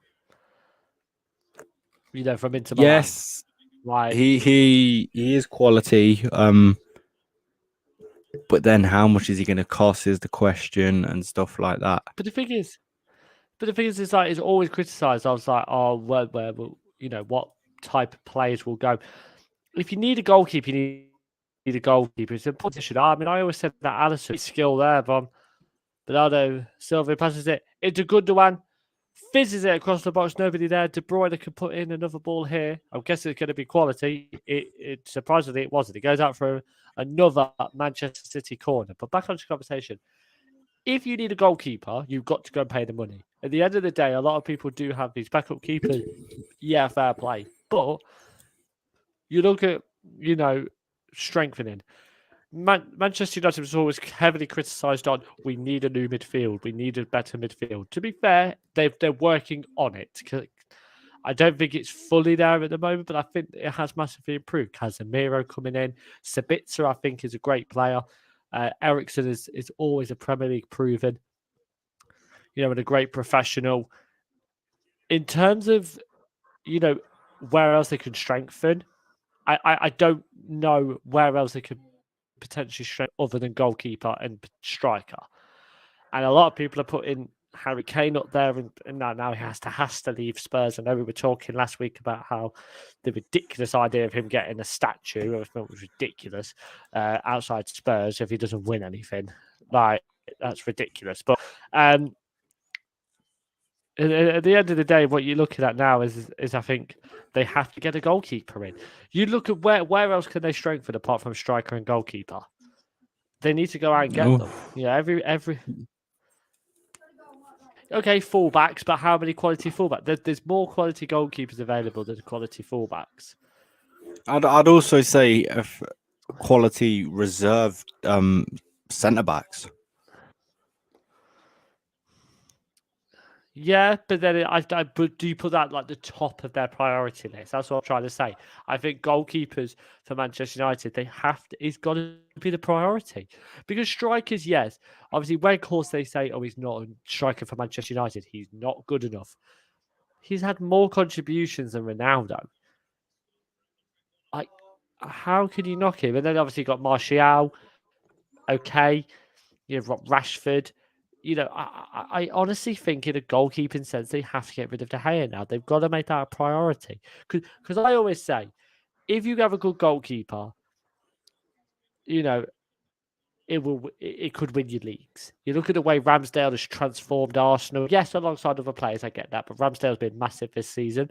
From Inter Milan. Yes, like he is quality. But then how much is he going to cost is the question and stuff like that. But the thing is, it's like it's always criticised. I was like, oh, where what type of players will go? If you need a goalkeeper, you need a goalkeeper. It's a position. I mean, I always said that Alisson skill there, but Bernardo Silva passes it into Gundogan, fizzes it across the box. Nobody there. De Bruyne can put in another ball here. I'm guessing it's going to be quality. It surprisingly it wasn't. It goes out for another Manchester City corner. But back onto the conversation. If you need a goalkeeper, you've got to go and pay the money. At the end of the day, a lot of people do have these backup keepers. Yeah, fair play. But you look at, strengthening. Manchester United was always heavily criticised on, we need a new midfield. We need a better midfield. To be fair, they're working on it. I don't think it's fully there at the moment, but I think it has massively improved. Casemiro coming in. Sabitzer, I think, is a great player. Ericsson is always a Premier League proven, and a great professional. In terms of, where else they can strengthen, I don't know where else they could potentially strengthen other than goalkeeper and striker. And a lot of people are putting Harry Kane up there, and now he has to leave Spurs. I know we were talking last week about how the ridiculous idea of him getting a statue, I thought was ridiculous, outside Spurs if he doesn't win anything. Like, that's ridiculous. But at the end of the day, what you're looking at now is I think they have to get a goalkeeper in. You look at where else can they strengthen apart from striker and goalkeeper? They need to go out and get them. Yeah, every. Okay, fullbacks, but how many quality fullbacks? There's more quality goalkeepers available than quality fullbacks. I'd also say if quality reserve centre backs. Yeah, but then but do you put that like the top of their priority list? That's what I'm trying to say. I think goalkeepers for Manchester United, it's got to be the priority. Because strikers, yes, obviously, Weghorst, they say, oh, he's not a striker for Manchester United. He's not good enough. He's had more contributions than Ronaldo. Like, how can you knock him? And then obviously you got Martial. Okay, you've got Rashford. I honestly think in a goalkeeping sense, they have to get rid of De Gea now. They've got to make that a priority. Because I always say, if you have a good goalkeeper, it could win you leagues. You look at the way Ramsdale has transformed Arsenal. Yes, alongside other players, I get that. But Ramsdale's been massive this season.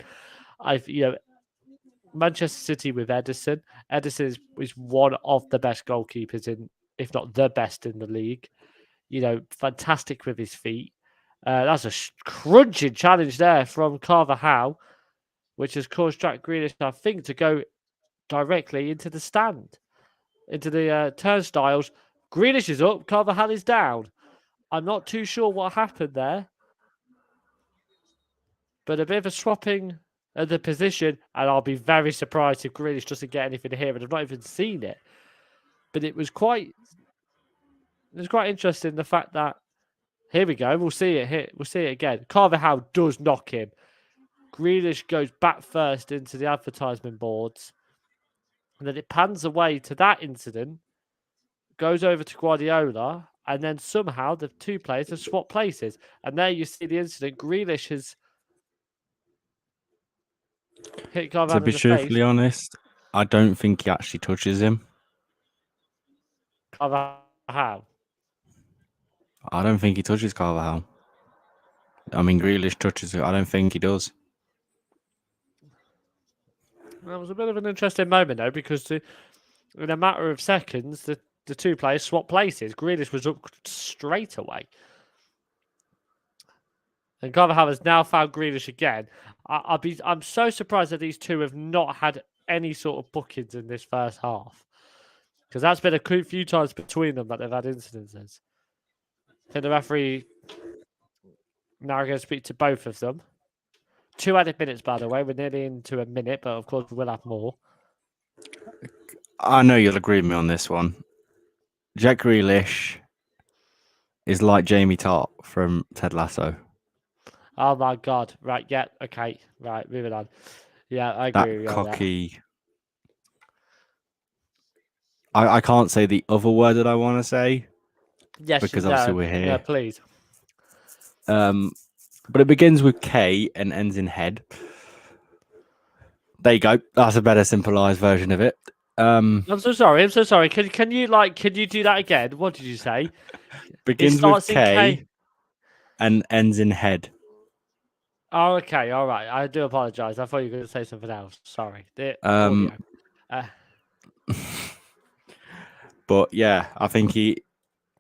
Manchester City with Ederson. Ederson is one of the best goalkeepers if not the best in the league. Fantastic with his feet. That's a crunching challenge there from Carvajal, which has caused Jack Grealish, I think, to go directly into the stand, into the turnstiles. Grealish is up, Carvajal is down. I'm not too sure what happened there, but a bit of a swapping of the position, and I'll be very surprised if Grealish doesn't get anything here, and I've not even seen it. But it was quite interesting, the fact that here we go. We'll see it here. We'll see it again. Carvajal does knock him. Grealish goes back first into the advertisement boards. And then it pans away to that incident, goes over to Guardiola, and then somehow the two players have swapped places. And there you see the incident. Grealish has hit Carvajal in the face. To be truthfully honest, I don't think he actually touches him. Carvajal. I don't think he touches Carvajal. I mean, Grealish touches it. I don't think he does. That was a bit of an interesting moment, though, because in a matter of seconds, the two players swapped places. Grealish was up straight away. And Carvajal has now found Grealish again. I'm so surprised that these two have not had any sort of bookings in this first half. Because that's been a few times between them that they've had incidences. I think the referee now going to speak to both of them. 2 added minutes, by the way. We're nearly into a minute, but of course we will have more. I know you'll agree with me on this one. Jack Grealish is like Jamie Tart from Ted Lasso. Oh my God. Right, yeah, okay. Right, moving on. Yeah, I agree with you on that. Cocky. I can't say the other word that I want to say. Yes, because obviously we're here. Yeah, please. But it begins with K and ends in head. There you go. That's a better simplified version of it. I'm so sorry. Can you do that again? What did you say? Begins with K and ends in head. Oh, okay. All right. I do apologize. I thought you were going to say something else. Sorry. But yeah, I think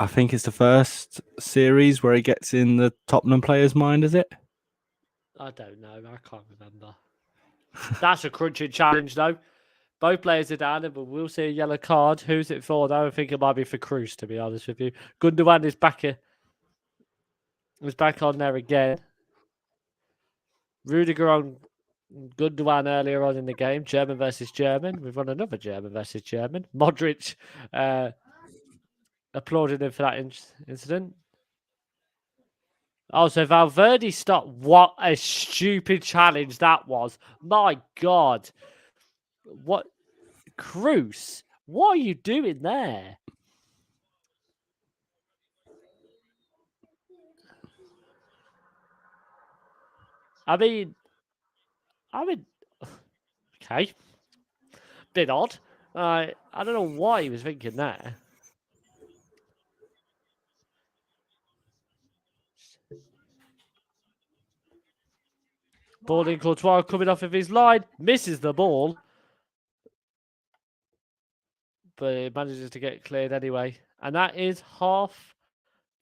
I think it's the first series where he gets in the Tottenham player's mind, is it? I don't know. I can't remember. That's a crunching challenge, though. Both players are down, but we'll see a yellow card. Who's it for? I think it might be for Cruz, to be honest with you. Gundogan is back here. Was back on there again. Rudiger on Gundogan earlier on in the game. German versus German. We've run another German versus German. Modric applauding him for that incident. Oh, so Valverde stopped. What a stupid challenge that was. My God. What? Cruz, what are you doing there? I mean, okay. Bit odd. I don't know why he was thinking that. Ball in, Courtois coming off of his line, misses the ball, but it manages to get cleared anyway. And that is half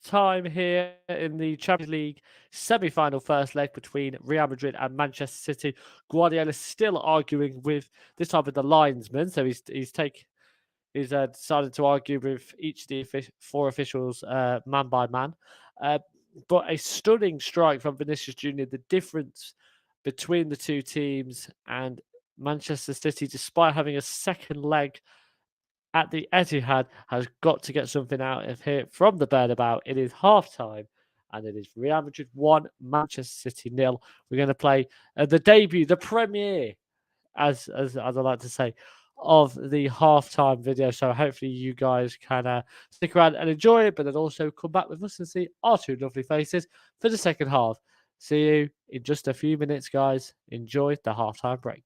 time here in the Champions League semi-final first leg between Real Madrid and Manchester City. Guardiola still arguing with, this time with the linesman, so he's decided to argue with each of the four officials man by man. But a stunning strike from Vinicius Jr. The difference between the two teams and Manchester City, despite having a second leg at the Etihad, has got to get something out of here from the Bernabeu. It is half time, and it is Real Madrid 1, Manchester City 0. We're going to play the debut, the premiere, as I like to say, of the halftime video. So hopefully you guys can stick around and enjoy it, but then also come back with us and see our two lovely faces for the second half. See you in just a few minutes, guys. Enjoy the halftime break.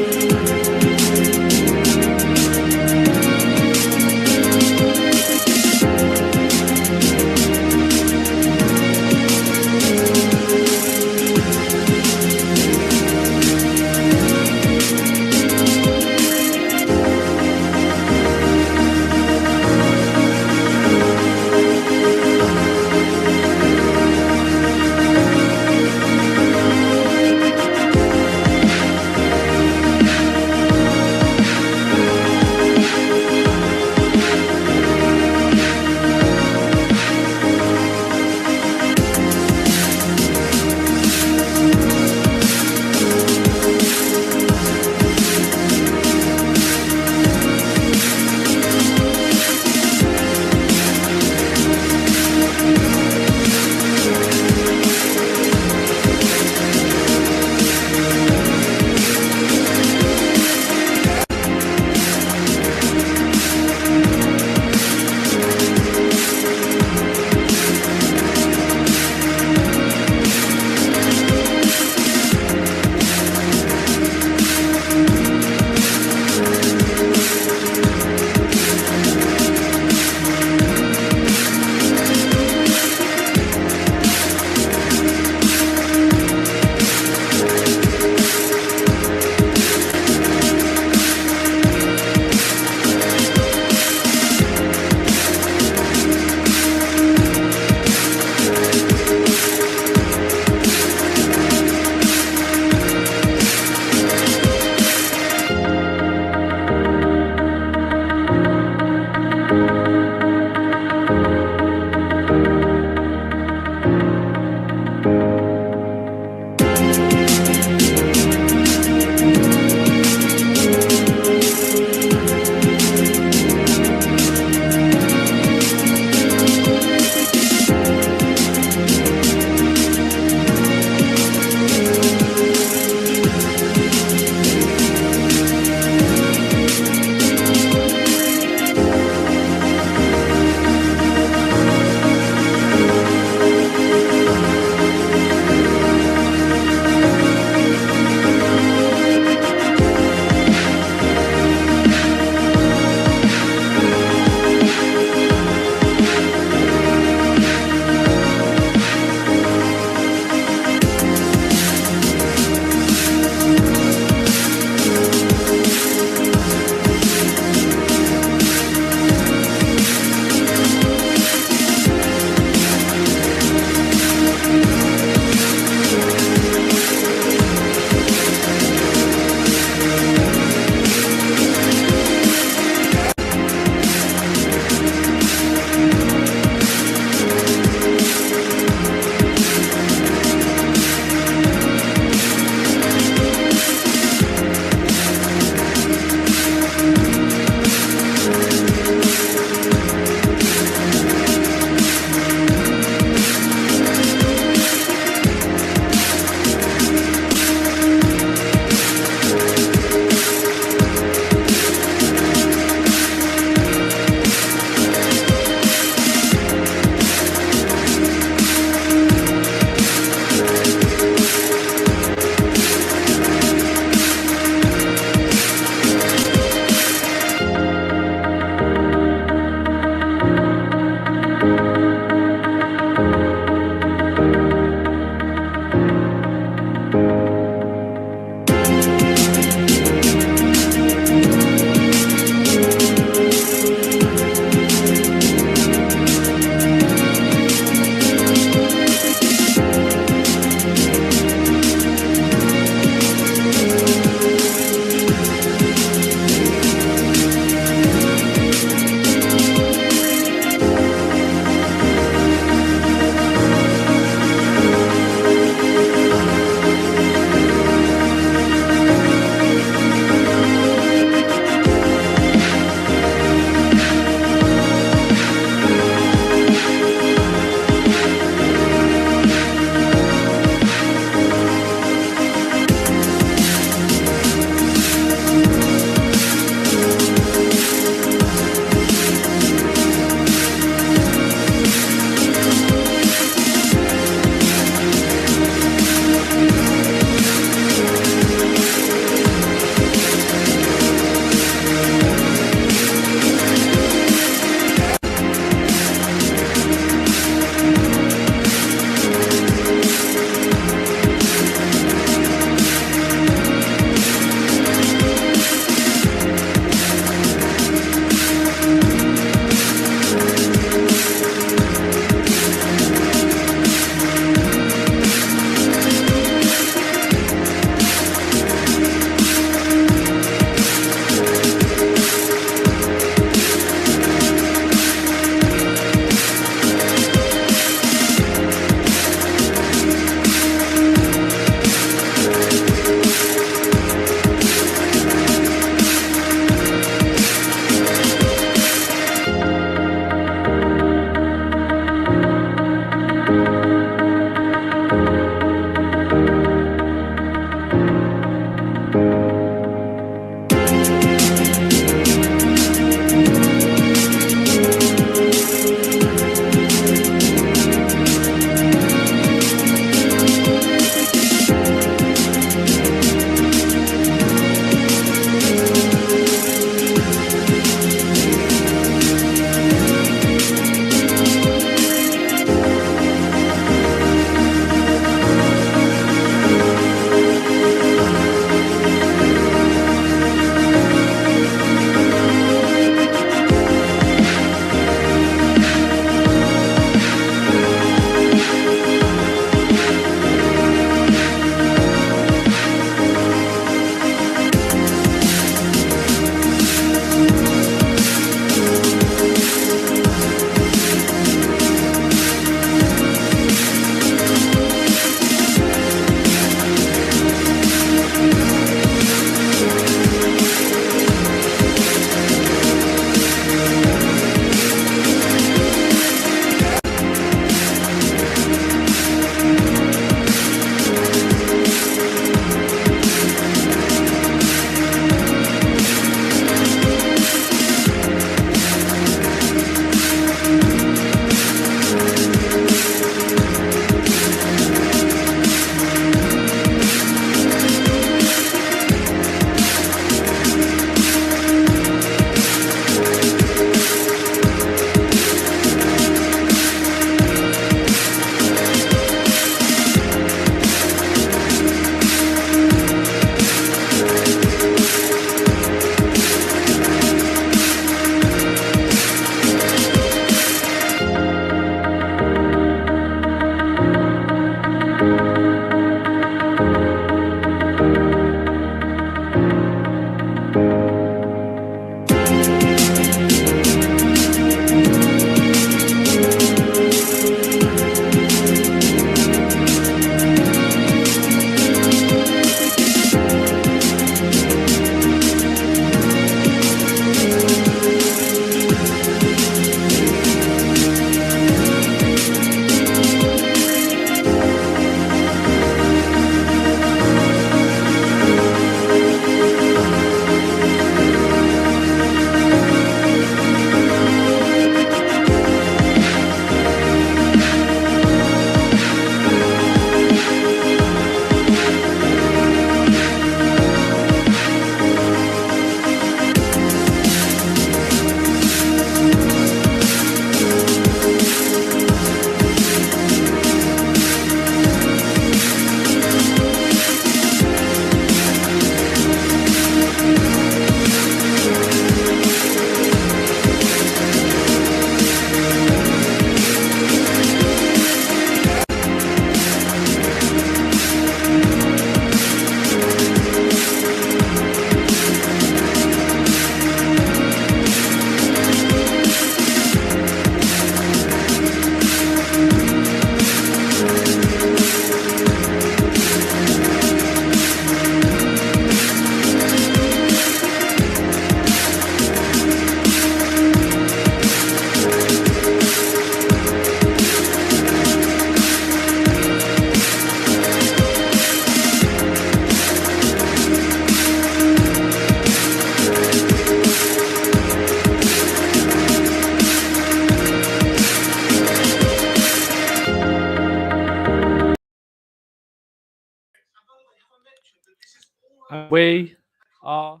We are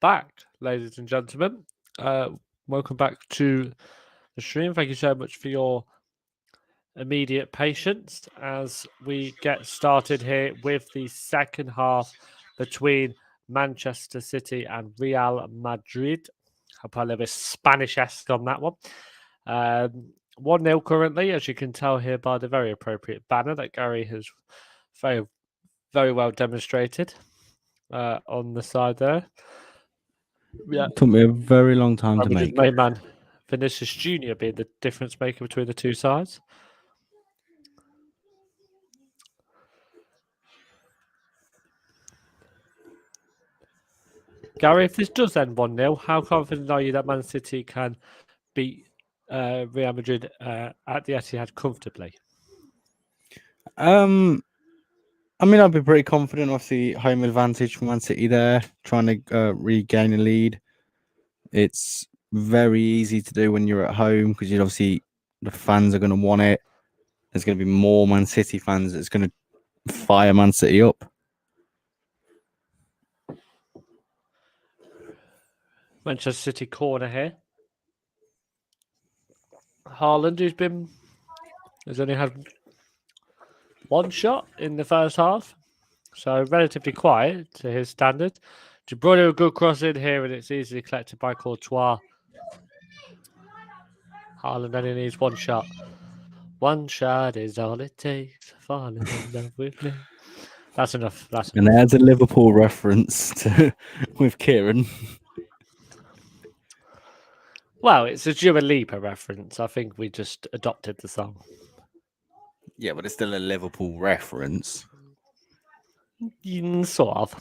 back, ladies and gentlemen. Welcome back to the stream. Thank you so much for your immediate patience as we get started here with the second half between Manchester City and Real Madrid. I'll put a little bit Spanish-esque on that one. 1-0 currently, as you can tell here by the very appropriate banner that Gary has very, very well demonstrated on the side there. Yeah, Took me a very long time to Madrid's make. main man Vinicius Junior being the difference maker between the two sides. Gary, if this does end 1-0, how confident are you that Man City can beat Real Madrid at the Etihad comfortably? I mean, I'd be pretty confident. Obviously, home advantage for Man City there, trying to regain a lead. It's very easy to do when you're at home because obviously the fans are going to want it. There's going to be more Man City fans that's going to fire Man City up. Manchester City corner here. Haaland, has only had one shot in the first half, so relatively quiet to his standard. De Bruyne a good cross in here, and it's easily collected by Courtois. Haaland only needs one shot. One shot is all it takes. Falling in love with me. That's enough. And there's a Liverpool reference with Kieran. Well, it's a Dua Lipa reference. I think we just adopted the song. Yeah, but it's still a Liverpool reference. Sort of.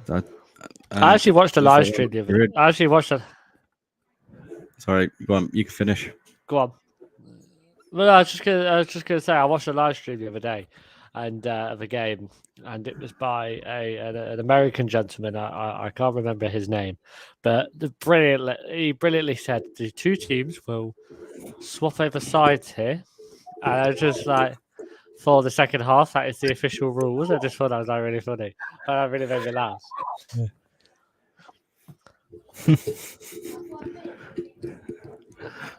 I actually watched a live stream the other day. I actually watched a... Sorry, go on. You can finish. Go on. Well, I was just gonna say I watched a live stream the other day, and of a game, and it was by an American gentleman. I can't remember his name, but he brilliantly said the two teams will swap over sides here, and I was just like, for the second half, that is the official rules. I just thought that was like really funny. That really made me laugh.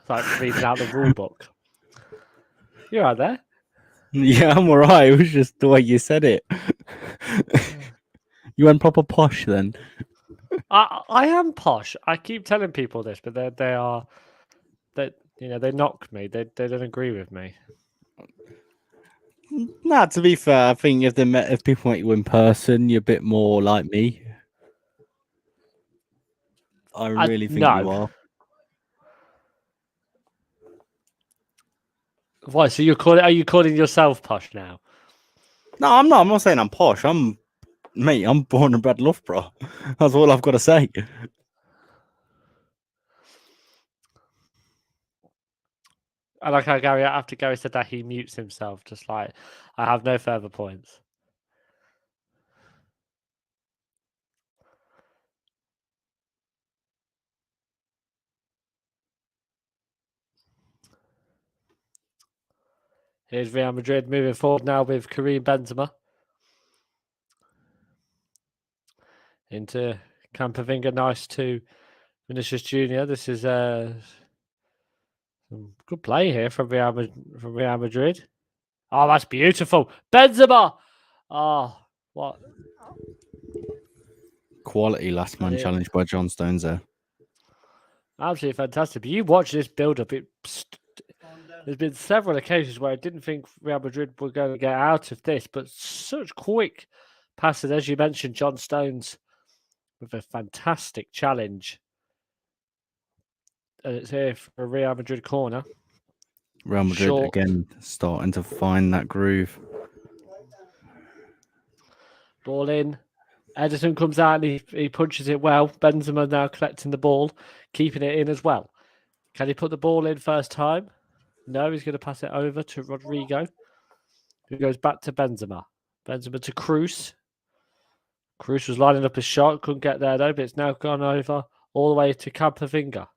Like reading out the rule book. You're right there. Yeah, I'm alright. It was just the way you said it. You went proper posh then. I am posh. I keep telling people this, but they knock me. They don't agree with me. Nah, to be fair, I think if people met you in person, you're a bit more like me. I really think you are. Why? So are you calling yourself posh now? No, I'm not. I'm not saying I'm posh. I'm born and bred Loughborough. That's all I've got to say. I like how after Gary said that, he mutes himself, just like, I have no further points. Here's Real Madrid moving forward now with Karim Benzema. Into Camavinga, nice to Vinicius Junior. This is some good play here from Real Madrid. Oh, that's beautiful. Benzema! Oh, what? Quality last man challenge by John Stones there. Absolutely fantastic. But you watch this build-up. There's been several occasions where I didn't think Real Madrid were going to get out of this, but such quick passes. As you mentioned, John Stones with a fantastic challenge. And it's here for a Real Madrid corner. Real Madrid again starting to find that groove. Ball in. Ederson comes out and he punches it well. Benzema now collecting the ball, keeping it in as well. Can he put the ball in first time? No, he's going to pass it over to Rodrigo, who goes back to Benzema. Benzema to Cruz. Cruz was lining up his shot, couldn't get there though, but it's now gone over all the way to Camavinga.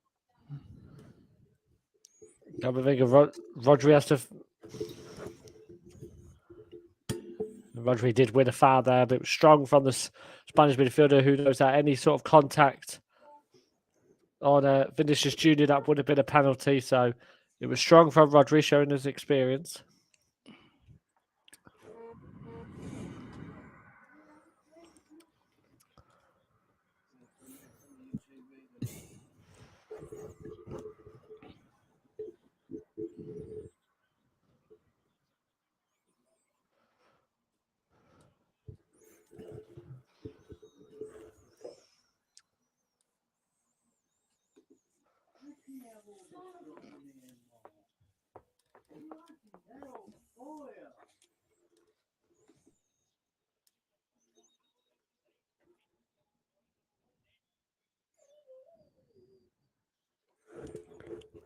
Camavinga, Rodri has to. Rodri did win a foul there, but it was strong from the Spanish midfielder, who knows that any sort of contact on Vinicius Junior, that would have been a penalty. So it was strong from Rodri, showing his experience.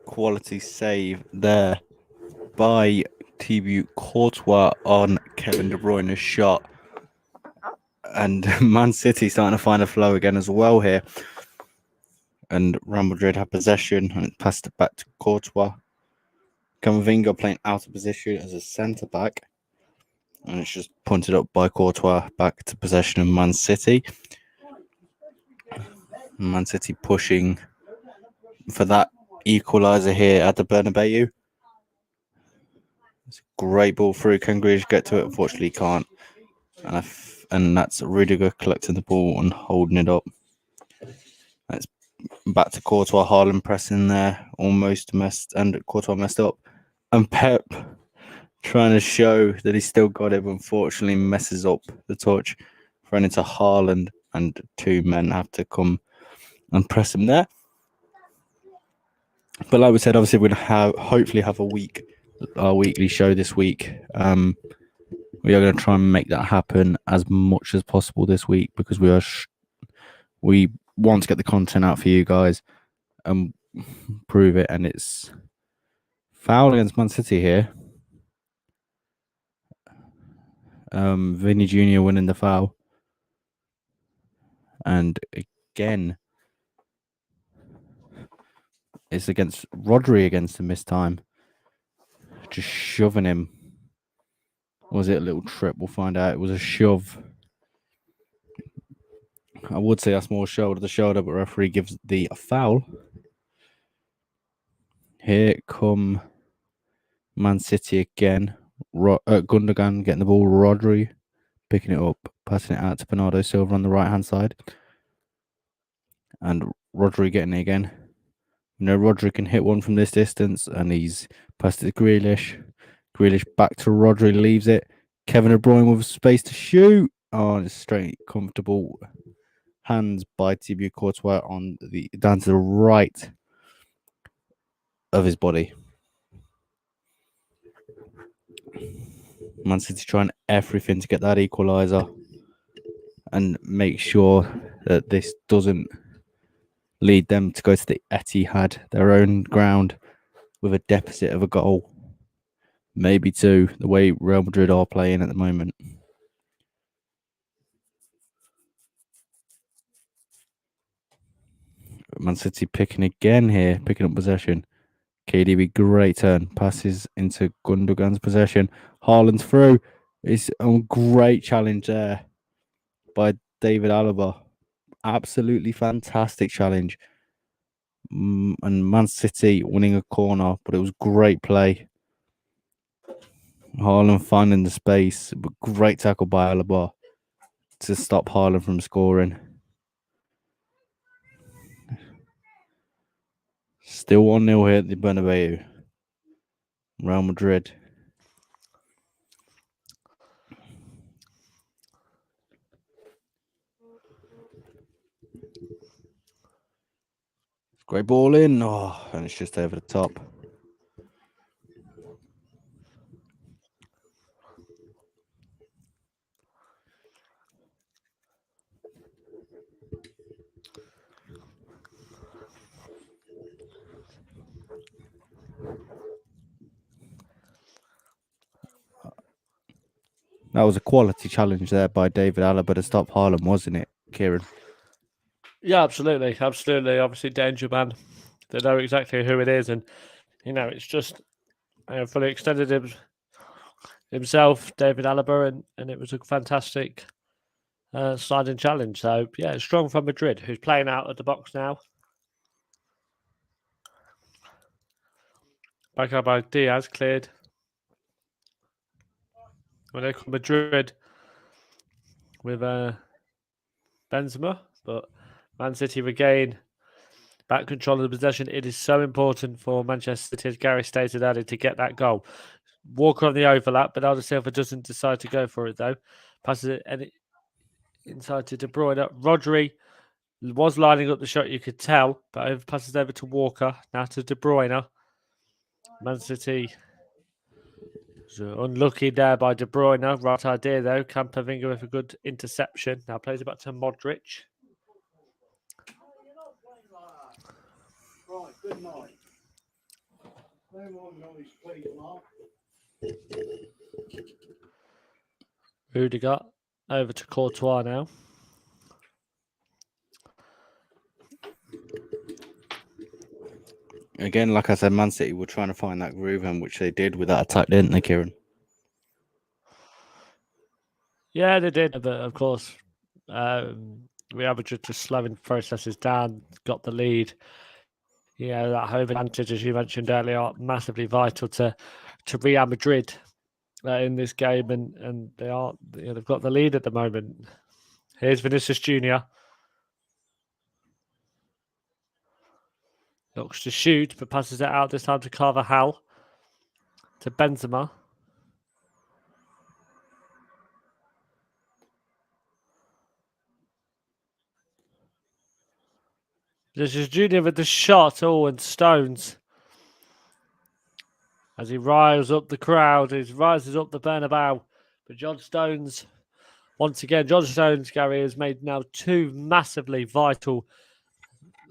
Quality save there by Thibaut Courtois on Kevin De Bruyne's shot. And Man City starting to find a flow again as well here. And Real Madrid have possession and it passed it back to Courtois. Camavinga playing out of position as a centre back. And it's just punted up by Courtois back to possession of Man City. Man City pushing for that equaliser here at the Bernabeu. It's a great ball through. Can Grealish get to it? Unfortunately, he can't. And that's Rudiger collecting the ball and holding it up. That's back to Courtois. Haaland pressing there, almost messed, and Courtois messed up. And Pep trying to show that he still got it, but unfortunately messes up the touch, running into Haaland, and two men have to come and press him there. But like we said, obviously we're going to hopefully have our weekly show this week. We are going to try and make that happen as much as possible this week, because we want to get the content out for you guys and prove it. And it's foul against Man City here. Vinny Jr. winning the foul. And again, it's against Rodri against him this time. Just shoving him. Was it a little trip? We'll find out. It was a shove. I would say that's more shoulder to shoulder, but referee gives the foul. Here come Man City again. Gundogan getting the ball. Rodri picking it up, passing it out to Bernardo Silva on the right hand side. And Rodri getting it again. You know, Rodri can hit one from this distance, and he's passed it to Grealish. Grealish back to Rodri, leaves it. Kevin De Bruyne with space to shoot. Oh, it's straight, comfortable hands by Thibaut Courtois down to the right of his body. Man City trying everything to get that equaliser and make sure that this doesn't lead them to go to the Etihad, their own ground, with a deficit of a goal, maybe two, the way Real Madrid are playing at the moment. Man City picking again here, picking up possession. KDB, great turn, passes into Gundogan's possession. Haaland's through. It's a great challenge there by David Alaba. Absolutely fantastic challenge. And Man City winning a corner, but it was great play. Haaland finding the space, but great tackle by Alaba to stop Haaland from scoring. Still 1-0 here at the Bernabeu. Real Madrid. Great ball in. Oh, and it's just over the top. That was a quality challenge there by David Alaba to stop Haaland, wasn't it, Kieran? Yeah, absolutely. Absolutely. Obviously, danger man. They know exactly who it is. And it's just fully extended himself, David Alaba, and it was a fantastic sliding challenge. So, yeah, strong from Madrid, who's playing out at the box now. Back up by Diaz, cleared. When they come Madrid with Benzema, but Man City regain back control of the possession. It is so important for Manchester City, as Gary stated earlier, to get that goal. Walker on the overlap, but Bernardo Silva doesn't decide to go for it, though. Passes it inside to De Bruyne. Rodri was lining up the shot, you could tell, but passes over to Walker. Now to De Bruyne. Man City unlucky there by De Bruyne. Right idea, though. Camavinga with a good interception. Now plays it back to Modric. Right, good night. No more noise, please, Mark. Rudiger over to Courtois now. Again, like I said, Man City were trying to find that groove, and which they did with that attack, didn't they, Kieran? Yeah, they did, but of course, Real Madrid just slowing processes down, got the lead. Yeah, that home advantage, as you mentioned earlier, massively vital to Real Madrid in this game, and they've got the lead at the moment. Here's Vinicius Junior. Looks to shoot, but passes it out this time to Carvajal. To Benzema. This is Junior with the shot. Oh, and Stones. As he riles up the crowd, he rises up the Bernabeu. But John Stones, once again, Gary, has made now two massively vital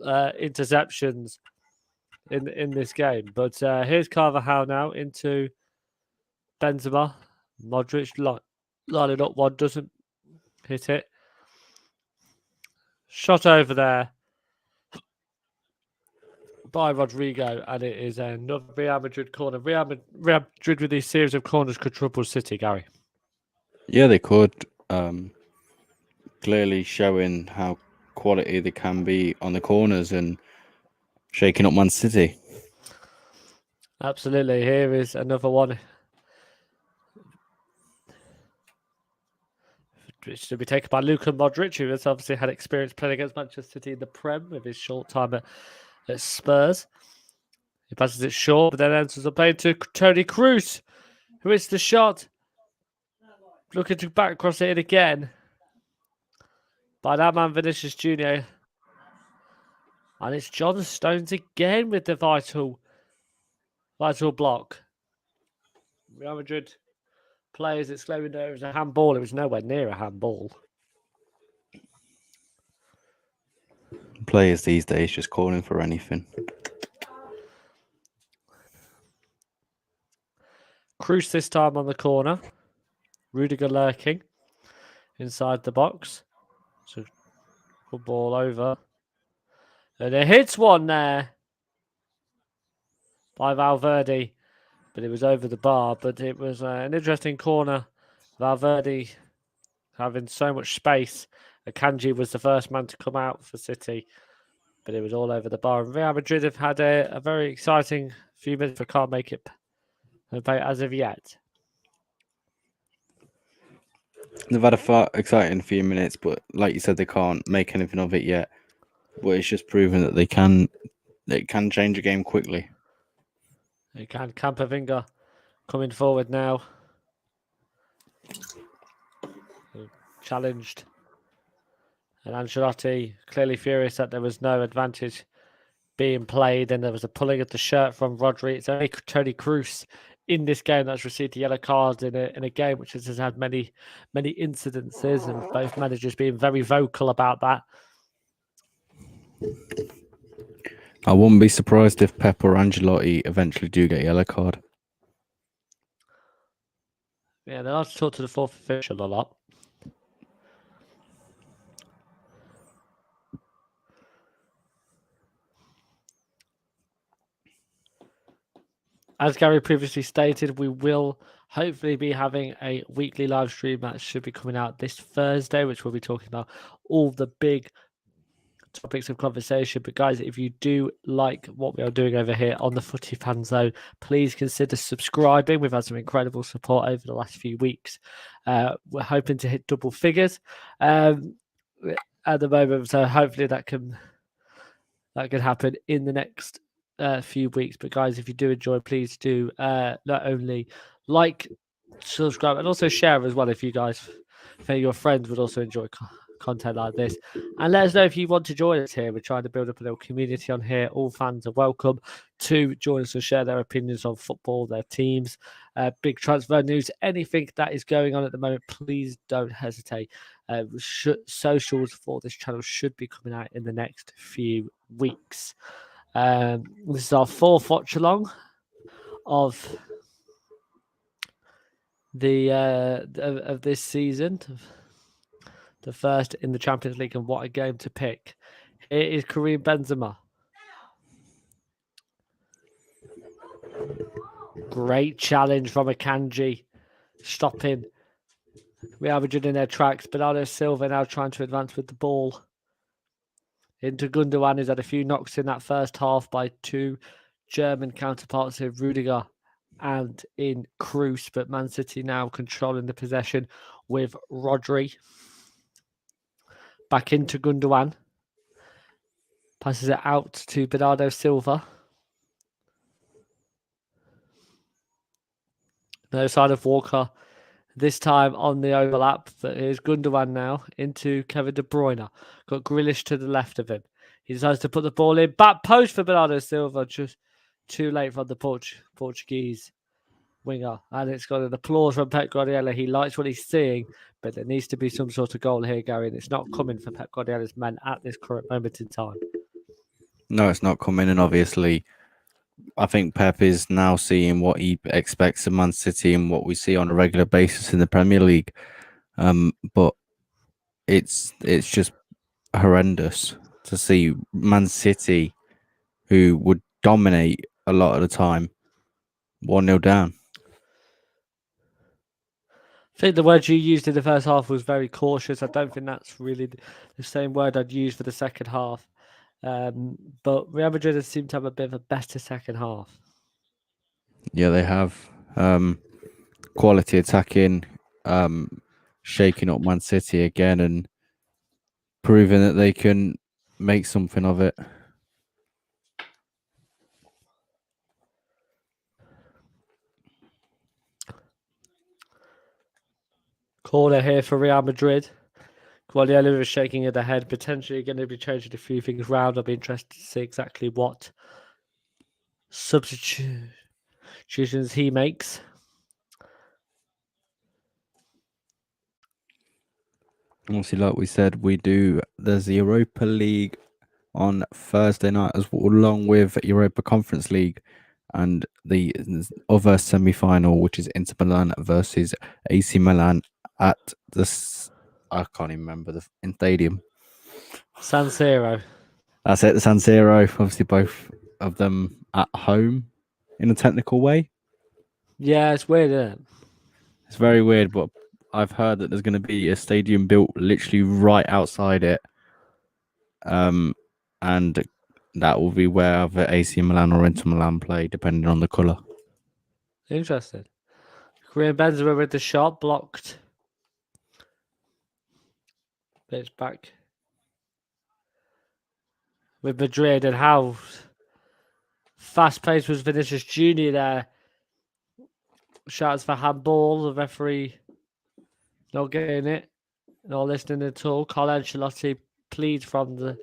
interceptions in this game. But here's Carvajal now into Benzema. Modric lining up one, doesn't hit it. Shot over there by Rodrigo, and it is another Real Madrid corner. Real Madrid with these series of corners could trouble City, Gary. Yeah, they could. Clearly showing how quality they can be on the corners and shaking up Man City. Absolutely. Here is another one. Which should be taken by Luka Modric, who has obviously had experience playing against Manchester City in the Prem with his short time at Spurs. He passes it short, but then enters the play to Toni Kroos, who hits the shot. Looking to back cross it in again by that man Vinicius Junior. And it's John Stones again with the vital block. Real Madrid players exclaiming there was a handball. It was nowhere near a handball. Players these days just calling for anything. Kroos this time on the corner. Rudiger lurking inside the box. So good ball over. And it hits one there by Valverde. But it was over the bar. But it was an interesting corner. Valverde having so much space. Akanji was the first man to come out for City. But it was all over the bar. And Real Madrid have had a very exciting few minutes, but can't make it as of yet. They've had a far exciting few minutes, but like you said, they can't make anything of it yet. But it's just proven that they can change a game quickly. They can. Camavinga coming forward now. Challenged. And Ancelotti clearly furious that there was no advantage being played, and there was a pulling of the shirt from Rodri. It's only Toni Kroos in this game that's received a yellow card in a game which has had many incidences, and both managers being very vocal about that. I wouldn't be surprised if Pep or Ancelotti eventually do get a yellow card. Yeah, they like to talk to the fourth official a lot. As Gary previously stated, we will hopefully be having a weekly live stream that should be coming out this Thursday, which we'll be talking about all the big topics of conversation. But guys, if you do like what we are doing over here on the Footy Fan Zone, please consider subscribing. We've had some incredible support over the last few weeks. We're hoping to hit double figures at the moment, so hopefully that can happen in the next few weeks. But guys, if you do enjoy, please do not only like, subscribe, and also share as well if you guys think your friends would also enjoy content like this. And let us know if you want to join us here. We're trying to build up a little community on here. All fans are welcome to join us and share their opinions on football, their teams, big transfer news, anything that is going on at the moment. Please don't hesitate. Socials for this channel should be coming out in the next few weeks. This is our fourth watch along of the of this season, the first in the Champions League, and what a game to pick. It is Karim Benzema. Great challenge from Akanji, stopping Real Madrid in their tracks. Bernardo Silva now trying to advance with the ball into Gundogan, who's had a few knocks in that first half by two German counterparts of Rudiger and in Kroos, but Man City now controlling the possession with Rodri. Back into Gundogan. Passes it out to Bernardo Silva. No sign of Walker this time on the overlap, but here's Gundogan now into Kevin De Bruyne. Got Grealish to the left of him. He decides to put the ball in. Back post for Bernardo Silva, just too late from the Portuguese winger. And it's got an applause from Pep Guardiola. He likes what he's seeing, but there needs to be some sort of goal here, Gary. And it's not coming for Pep Guardiola's men at this current moment in time. No, it's not coming. And obviously, I think Pep is now seeing what he expects of Man City and what we see on a regular basis in the Premier League. But it's just horrendous to see Man City, who would dominate a lot of the time, 1-0 down. I think the word you used in the first half was very cautious. I don't think that's really the same word I'd use for the second half. But Real Madrid has seemed to have a bit of a better second half. Yeah, they have. Quality attacking, shaking up Man City again and proving that they can make something of it. Corner here for Real Madrid. Guardiola is shaking of the head, potentially going to be changing a few things around. I'll be interested to see exactly what substitutions he makes. Obviously, like we said, there's the Europa League on Thursday night, along with Europa Conference League and the other semi-final, which is Inter Milan versus AC Milan at this. I can't even remember the stadium. San Siro. That's it, the San Siro. Obviously, both of them at home in a technical way. Yeah, it's weird, isn't it? It's very weird, but I've heard that there's going to be a stadium built literally right outside it. And that will be where either AC Milan or Inter Milan play, depending on the colour. Interesting. Karim Benzema with the shot blocked. But it's back with Madrid, and how fast-paced was Vinicius Junior there. Shouts for handball. The referee not getting it, not listening at all. Carlo Ancelotti pleads from the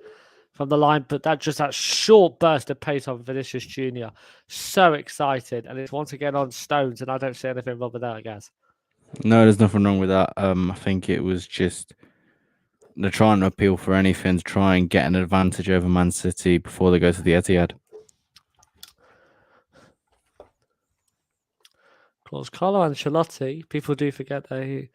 line, but that short burst of pace on Vinicius Junior. So excited, and it's once again on stones, and I don't see anything wrong with that, I guess. No, there's nothing wrong with that. I think it was just they're trying to appeal for anything to try and get an advantage over Man City before they go to the Etihad. Of course, Carlo Ancelotti, people do forget that he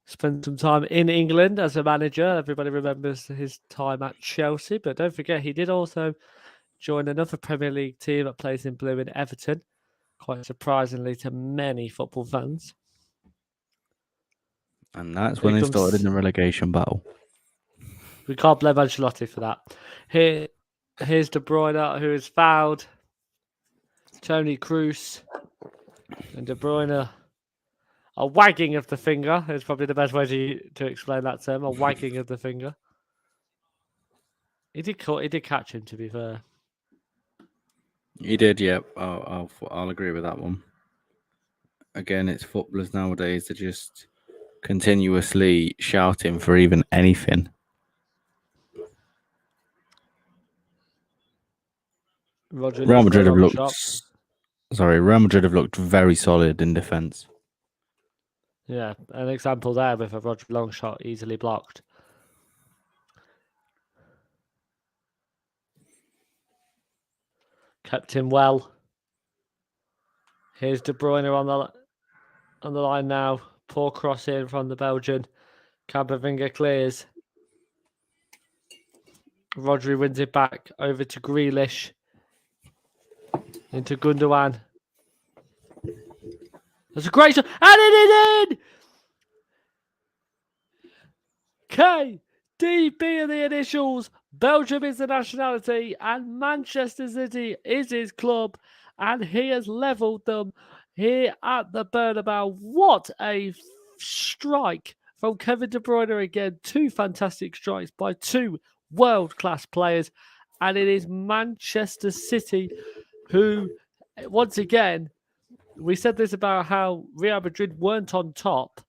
spent some time in England as a manager. Everybody remembers his time at Chelsea, but don't forget he did also join another Premier League team that plays in blue in Everton. quite surprisingly to many football fans. And that's when they started in the relegation battle. We can't blame Ancelotti for that. Here's De Bruyne, who is fouled. Tony Kroos and De Bruyne. A wagging of the finger is probably the best way to explain that term. A wagging of the finger. He did catch him, to be fair. He did, yeah. I'll agree with that one. Again, it's footballers nowadays that just continuously shouting for even anything. Real Madrid have looked very solid in defence. Yeah, an example there with a Rodri long shot easily blocked. Kept him well. Here's De Bruyne on the line now. Poor cross in from the Belgian. Camavinga clears. Rodri wins it back over to Grealish. Into Gundogan. That's a great shot. And it is in! KDB are the initials. Belgium is the nationality. And Manchester City is his club. And he has levelled them here at the Bernabeu. What a strike from Kevin De Bruyne again. Two fantastic strikes by two world-class players. And it is Manchester City who, once again, we said this about how Real Madrid weren't on top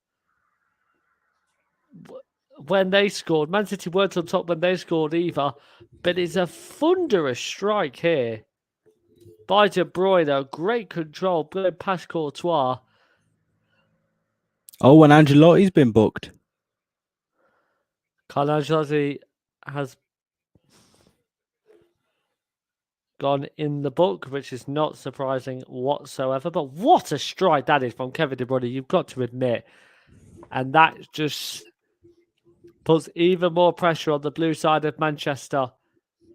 when they scored. Man City weren't on top when they scored either. But it's a thunderous strike here by De Bruyne. Great control, good past Courtois. Oh, and Ancelotti's been booked. Carlo Ancelotti has gone in the book, which is not surprising whatsoever. But what a strike that is from Kevin De Bruyne, you've got to admit. And that just puts even more pressure on the blue side of Manchester.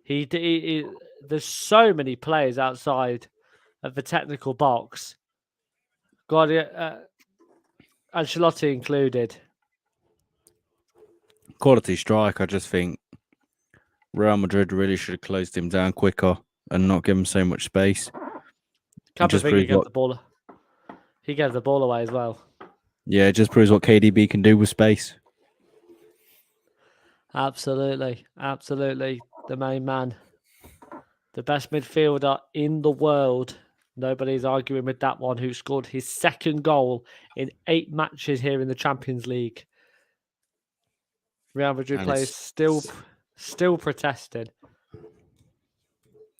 There's so many players outside of the technical box. Ancelotti included. Quality strike. I just think Real Madrid really should have closed him down quicker and not give him so much space. Camavinga gave the ball. He gave the ball away as well. Yeah, it just proves what KDB can do with space. Absolutely. The main man. The best midfielder in the world. Nobody's arguing with that one, who scored his second goal in 8 matches here in the Champions League. Real Madrid players still protesting.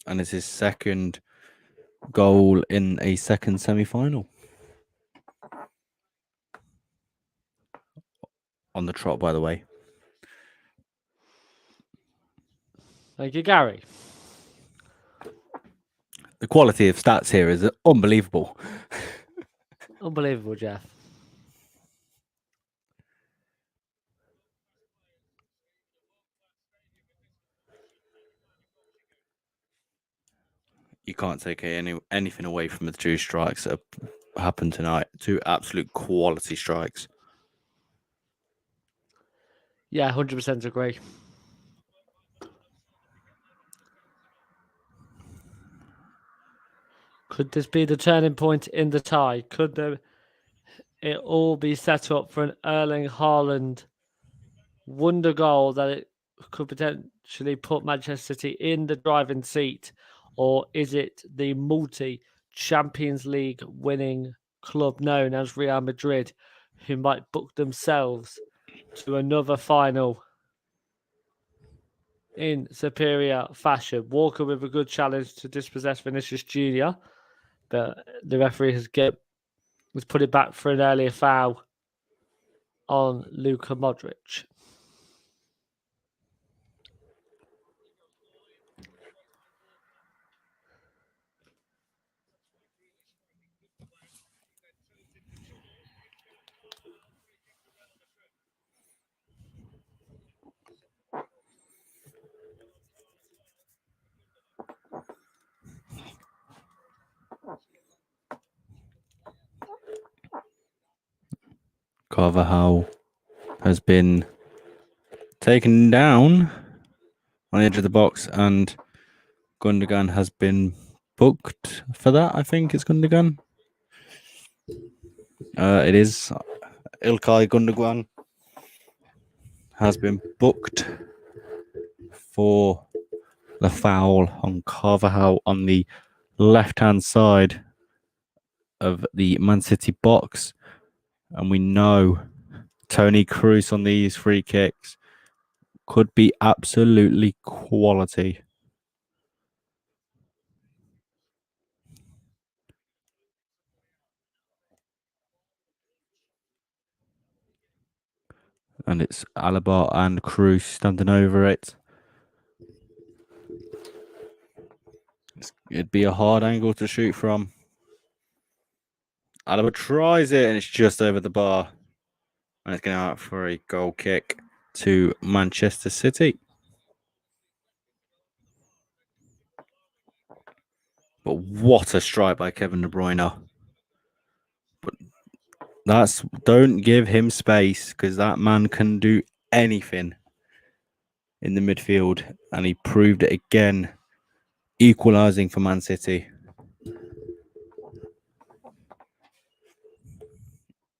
And it's his second goal in a second semi-final. On the trot, by the way. Thank you, Gary. The quality of stats here is unbelievable. Unbelievable, Jeff. You can't take anything away from the two strikes that happened tonight. Two absolute quality strikes. Yeah, 100% agree. Could this be the turning point in the tie? Could it all be set up for an Erling Haaland wonder goal that it could potentially put Manchester City in the driving seat? Or is it the multi-Champions League winning club known as Real Madrid who might book themselves to another final in superior fashion? Walker with a good challenge to dispossess Vinicius Jr., but the referee has put it back for an earlier foul on Luka Modric. Carvajal has been taken down on the edge of the box, and Gundogan has been booked for that. I think it's Gundogan. It is Ilkay Gundogan has been booked for the foul on Carvajal on the left-hand side of the Man City box. And we know Toni Kroos on these free kicks could be absolutely quality. And it's Alaba and Kroos standing over it. It'd be a hard angle to shoot from. Alaba tries it, and it's just over the bar. And it's going out for a goal kick to Manchester City. But what a strike by Kevin De Bruyne. But don't give him space, because that man can do anything in the midfield. And he proved it again, equalising for Man City.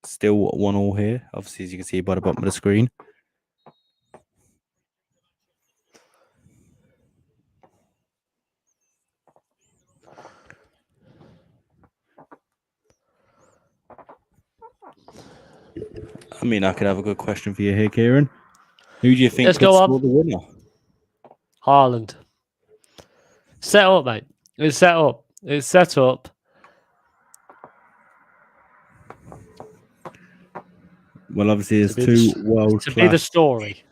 Still 1-1 here, obviously, as you can see by the bottom of the screen. I mean, I could have a good question for you here, Kieran. Who do you think could score the winner? Haaland. Set up, mate. It's set up. It's set up. Well, obviously, there's two world-class... To be the story.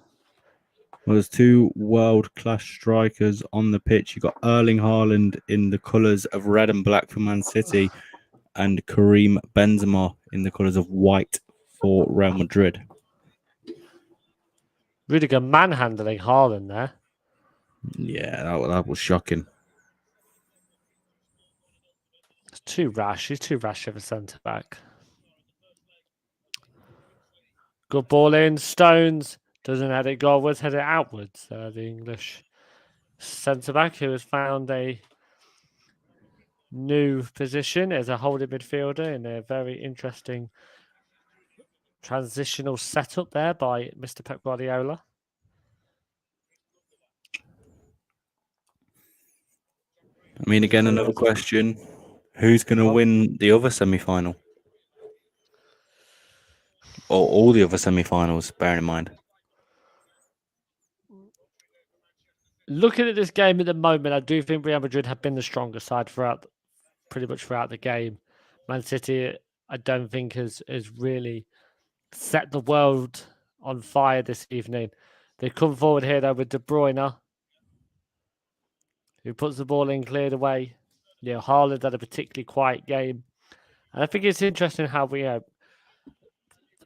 Well, there's two world-class strikers on the pitch. You've got Erling Haaland in the colours of red and black for Man City, and Karim Benzema in the colours of white for Real Madrid. Rudiger manhandling Haaland there. Yeah, that was shocking. It's too rash. He's too rash of a centre-back. Good ball in. Stones doesn't head it goalwards, head it outwards. The English centre-back who has found a new position as a holding midfielder in a very interesting transitional setup there by Mr. Pep Guardiola. I mean, again, another question. Who's going to win the other semi-final? Or all the other semi-finals, bearing in mind. Looking at this game at the moment, I do think Real Madrid have been the stronger side pretty much throughout the game. Man City, I don't think has really set the world on fire this evening. They come forward here though with De Bruyne, who puts the ball in, cleared away. You know, Haaland had a particularly quiet game, and I think it's interesting how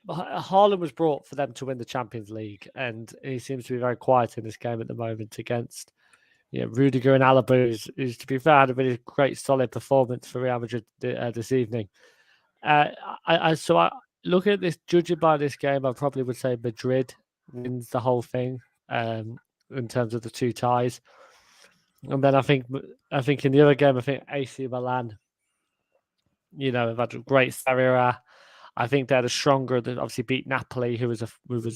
Haaland was brought for them to win the Champions League, and he seems to be very quiet in this game at the moment against Rudiger and Alaba, who's to be fair had a really great solid performance for Real Madrid this evening. Looking at this, judging by this game, I probably would say Madrid wins the whole thing in terms of the two ties. And then I think in the other game, I think AC Milan, have had a great Serie A. I think they're the stronger that obviously beat Napoli, who was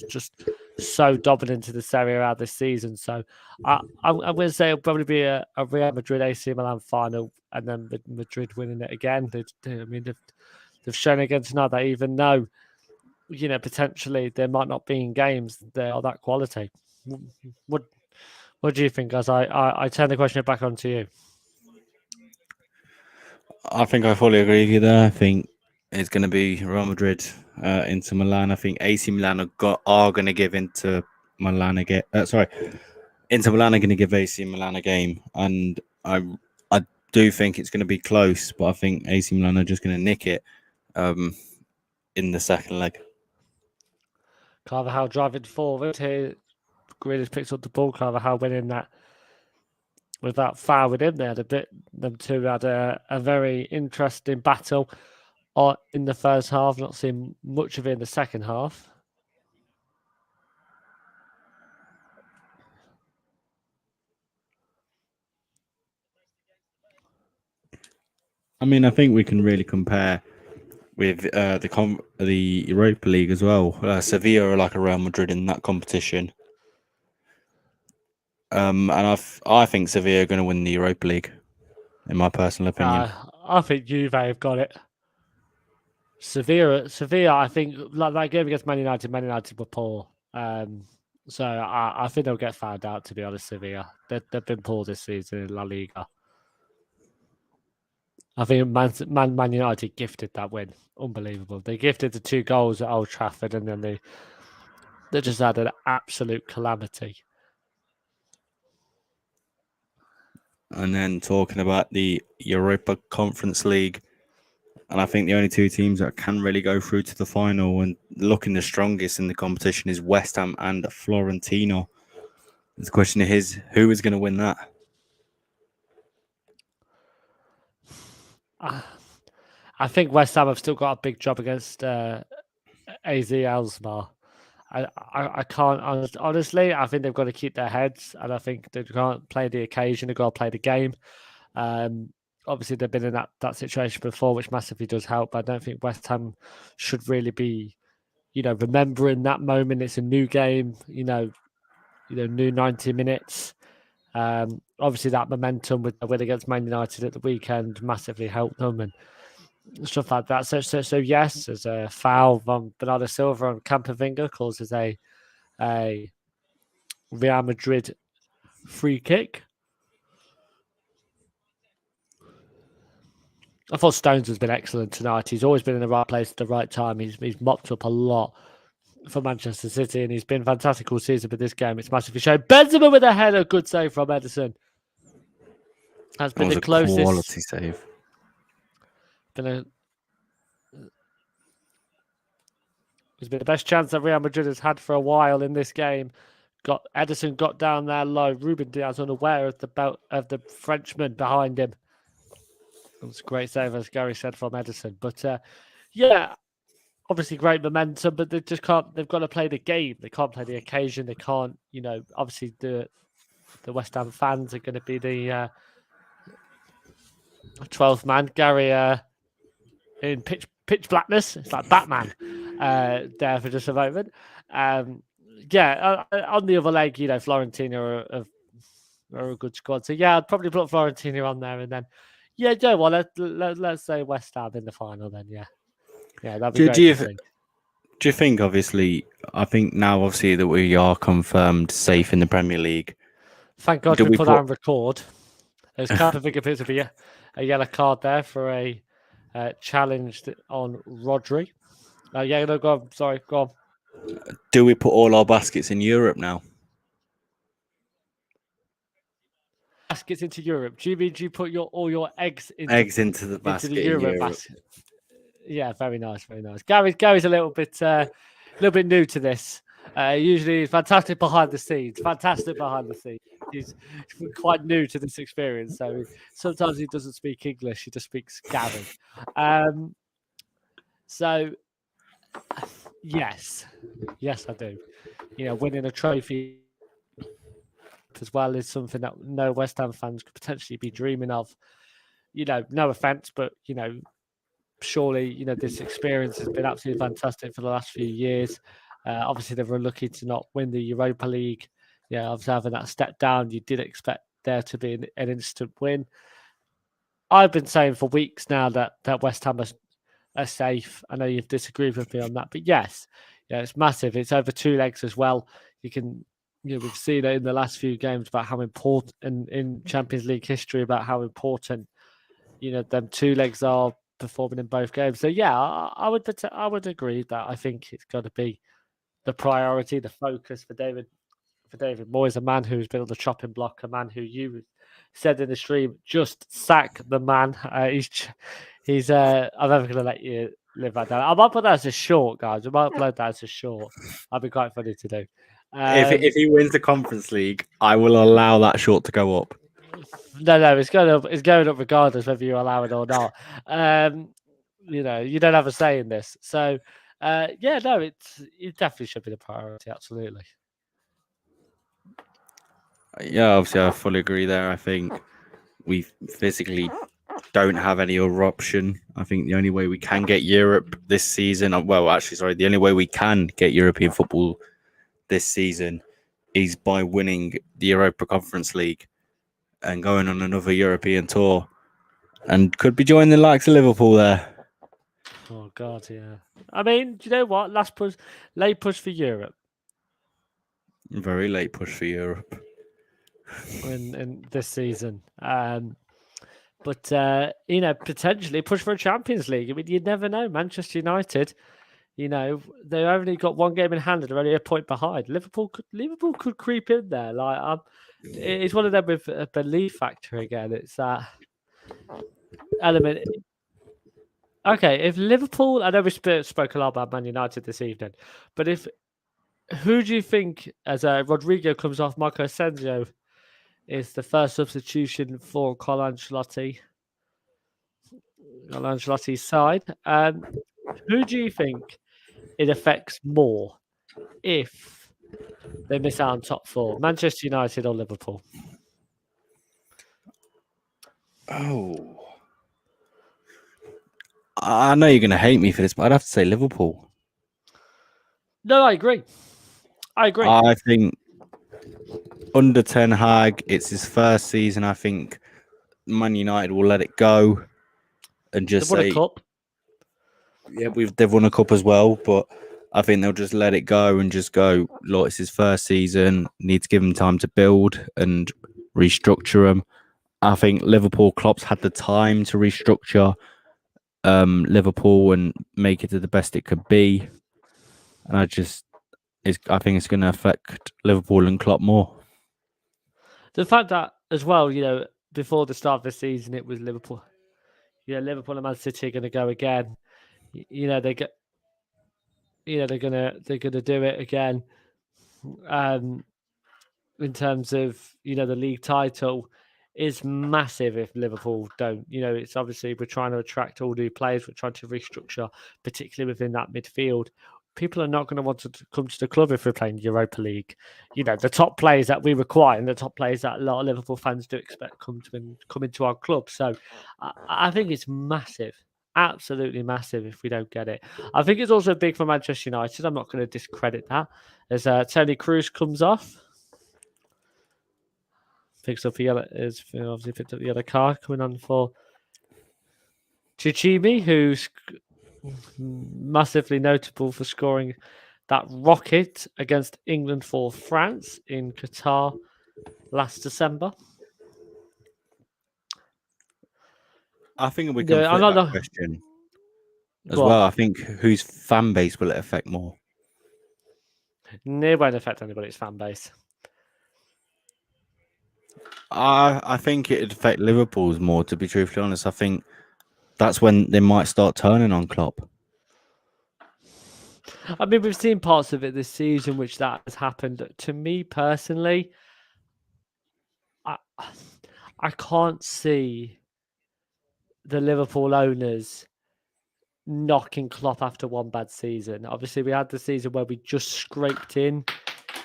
just so dominant in the Serie A this season. So I'm going to say it'll probably be a Real Madrid AC Milan final, and then Madrid winning it again. They've shown again tonight that even though potentially they might not be in games, they are that quality. What do you think, guys? I turn the question back on to you. I think I fully agree with you there. I think it's going to be Real Madrid into Milan. I think AC Milan are going to give into Milan again. Inter Milan are going to give AC Milan a game, and I do think it's going to be close, but I think AC Milan are just going to nick it in the second leg. Carvajal driving forward here. Grealish picks up the ball. Carvajal winning that with that foul with him there. Them two had a very interesting battle. in the first half. Not seeing much of it in the second half. I mean, I think we can really compare with the Europa League as well. Sevilla are like a Real Madrid in that competition. And I think Sevilla are going to win the Europa League, in my personal opinion. I think Juve have got it. Sevilla, I think like that game against Man United were poor. So I think they'll get found out, to be honest, Sevilla. They've been poor this season in La Liga. I think Man United gifted that win. Unbelievable. They gifted the 2 goals at Old Trafford, and then they just had an absolute calamity. And then talking about the Europa Conference League, and I think the only 2 teams that can really go through to the final and looking the strongest in the competition is West Ham and Florentino. The question is, who is going to win that? I think West Ham have still got a big job against AZ Alkmaar. I can't honestly. I think they've got to keep their heads, and I think they can't play the occasion. They've got to play the game. Obviously, they've been in that situation before, which massively does help. But I don't think West Ham should really be, remembering that moment. It's a new game. New 90 minutes. Obviously, that momentum with the win against Man United at the weekend massively helped them and stuff like that. So yes, there's a foul on Bernardo Silva on Camavinga, causes a Real Madrid free kick. I thought Stones has been excellent tonight. He's always been in the right place at the right time. He's mopped up a lot for Manchester City, and he's been fantastic all season. But this game, it's massively shown. Benzema with a header, good save from Ederson. Has been the closest. Quality save. It's been the best chance that Real Madrid has had for a while in this game. Ederson got down there low. Ruben Diaz unaware of the belt of the Frenchman behind him. It was a great save, as Gary said, from Ederson. But obviously great momentum, but they just can't. They've got to play the game. They can't play the occasion. They can't. Obviously the West Ham fans are going to be the 12th man. Gary in pitch blackness. It's like Batman there for just a moment. On the other leg, Florentino are a good squad. So yeah, I'd probably put Florentino on there, and then let's say West Ham in the final. Then that'd be great. Do you think? Obviously, I think now obviously that we are confirmed safe in the Premier League. Thank God we put that on record. There's Camavinga picked up a yellow card there for a challenge on Rodri. Go on. Sorry, go on. Do we put all our baskets in Europe now? Baskets into Europe. Do you mean you put all your eggs into the basket into the Europe basket? Yeah, very nice, very nice. Gary's a little bit new to this. Usually he's fantastic behind the scenes. He's quite new to this experience, so sometimes he doesn't speak English. He just speaks Gary. So yes, I do. Winning a trophy as well is something that no West Ham fans could potentially be dreaming of. No offense, but surely this experience has been absolutely fantastic for the last few years. Obviously, they were lucky to not win the Europa League. Obviously having that step down, you did expect there to be an instant win. I've been saying for weeks now that West Ham are safe. I know you've disagreed with me on that, but yes, it's massive. It's over 2 legs as well. We've seen it in the last few games about how important in Champions League history about how important them 2 legs are performing in both games. So I would agree that I think it's got to be the priority, the focus for David Moyes, a man who's been on the chopping block, a man who you said in the stream, just sack the man. He's I'm never going to let you live that down. I might put that as a short, guys. I might upload that as a short. That'd be quite funny to do. If he wins the Conference League, I will allow that short to go up. No, it's going up regardless whether you allow it or not. you don't have a say in this. So, yeah, no, it definitely should be the priority. Absolutely. Yeah, obviously, I fully agree there. I think we physically don't have any other option. I think the only way we can get Europe this season, well, actually, sorry, the only way we can get European football this season is by winning the Europa Conference League and going on another European tour, and could be joining the likes of Liverpool there. Oh God, yeah. I mean, do you know what? Late push for Europe Very late push for Europe. in this season. But potentially push for a Champions League. I mean, you never know. Manchester United, they've only got one game in hand and they're only a point behind. Liverpool could creep in there. Like, it's one of them with a belief factor again. It's that element. Okay, if Liverpool, I know we spoke a lot about Man United this evening, but who do you think, as Rodrigo comes off, Marco Asensio is the first substitution for Carlo Ancelotti's side? Who do you think it affects more if they miss out on top four, Manchester United or Liverpool? Oh, I know you're going to hate me for this, but I'd have to say Liverpool. No, I agree. I think under Ten Hag, it's his first season. I think Man United will let it go and just They've won say, a cup. yeah, they've won a cup as well, but I think they'll just let it go and just go, look, it's his first season. Need to give him time to build and restructure him. I think Klopp's had the time to restructure Liverpool and make it to the best it could be. And I think it's going to affect Liverpool and Klopp more. The fact that as well, before the start of the season, it was Liverpool. Liverpool and Man City are going to go again. They're gonna do it again. In terms of the league title, is massive if Liverpool don't. It's obviously we're trying to attract all new players. We're trying to restructure, particularly within that midfield. People are not going to want to come to the club if we're playing Europa League. The top players that we require and the top players that a lot of Liverpool fans do expect come into our club. So I think it's massive, absolutely massive if we don't get it. I think it's also big for Manchester United. I'm not going to discredit that as Tony Cruz comes off. Picks up obviously picked up the other car coming on for Chichimi, who's massively notable for scoring that rocket against England for France in Qatar last December. I think we can flip that question as well. I think whose fan base will it affect more? It won't affect anybody's fan base. I think it'd affect Liverpool's more, to be truthfully honest. I think that's when they might start turning on Klopp. I mean, we've seen parts of it this season which that has happened. To me personally, I can't see the Liverpool owners knocking Klopp after one bad season. Obviously, we had the season where we just scraped in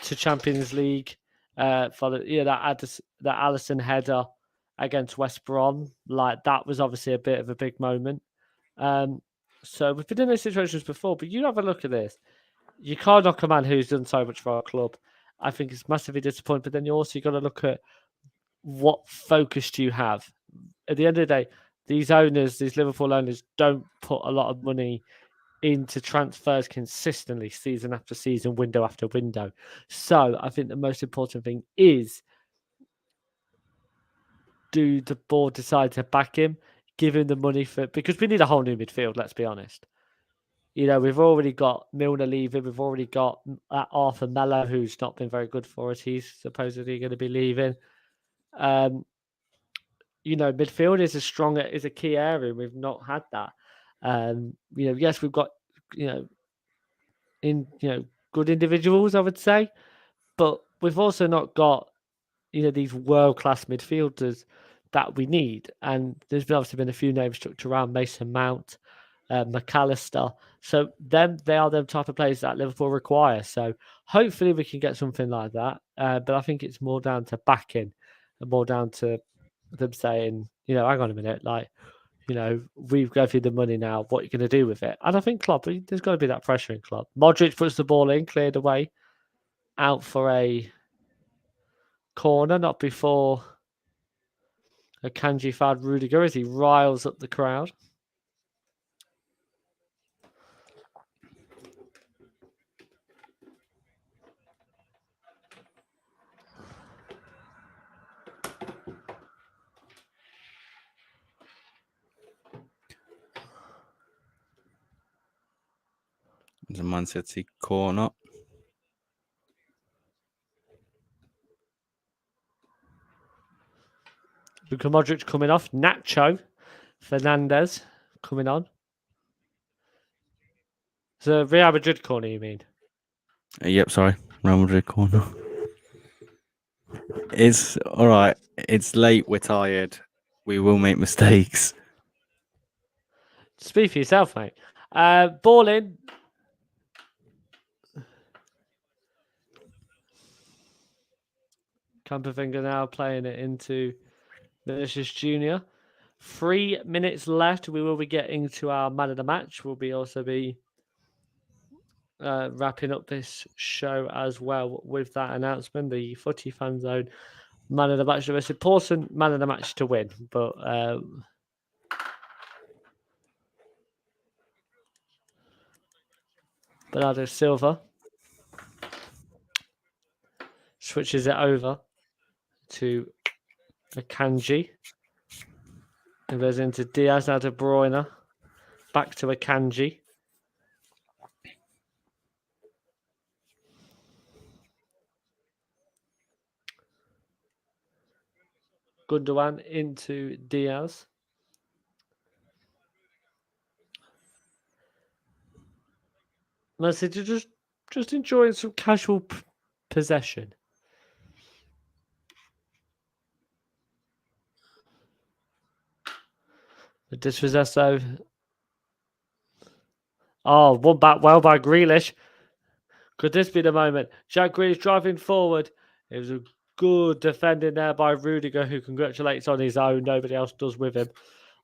to Champions League for that Alisson header against West Brom. Like, that was obviously a bit of a big moment. So we've been in those situations before, but you have a look at this. You can't knock a man who's done so much for our club. I think it's massively disappointing, but then you also got to look at what focus do you have. At the end of the day, these Liverpool owners, don't put a lot of money into transfers consistently, season after season, window after window. So I think the most important thing is, do the board decide to back him, give him the money because we need a whole new midfield, let's be honest. We've already got Milner leaving. We've already got Arthur Mello, who's not been very good for us. He's supposedly going to be leaving. Midfield is a key area. We've not had that. Yes, we've got good individuals, I would say, but we've also not got these world-class midfielders that we need. And there's obviously been a few names chucked around: Mason Mount, McAllister. So they are the type of players that Liverpool require. So hopefully we can get something like that. But I think it's more down to backing and more down to them saying, hang on a minute, like, we've got you the money now. What are you going to do with it? And I think Klopp, there's got to be that pressure in Klopp. Modric puts the ball in, cleared away, out for a corner, not before a Kanji fouled Rudiger as he riles up the crowd. It's a Man City corner. Luka Modric coming off. Nacho Fernandez coming on. So Real Madrid corner, you mean? Yep, sorry. Real Madrid corner. It's all right. It's late. We're tired. We will make mistakes. Speak for yourself, mate. Ball in. Camperfinger now playing it into Vinicius Jr. 3 minutes left. We will be getting to our man of the match. We'll also be wrapping up this show as well with that announcement. The Footy Fan Zone man of the match. The most important man of the match to win. But Bernardo Silva switches it over to Akanji. It goes into Diaz, now to Bruyne. Back to Akanji. Gundogan into Diaz. Man City just enjoying some casual possession. The dispossessed though. Oh, one back well by Grealish. Could this be the moment? Jack Grealish driving forward. It was a good defending there by Rudiger, who congratulates on his own. Nobody else does with him.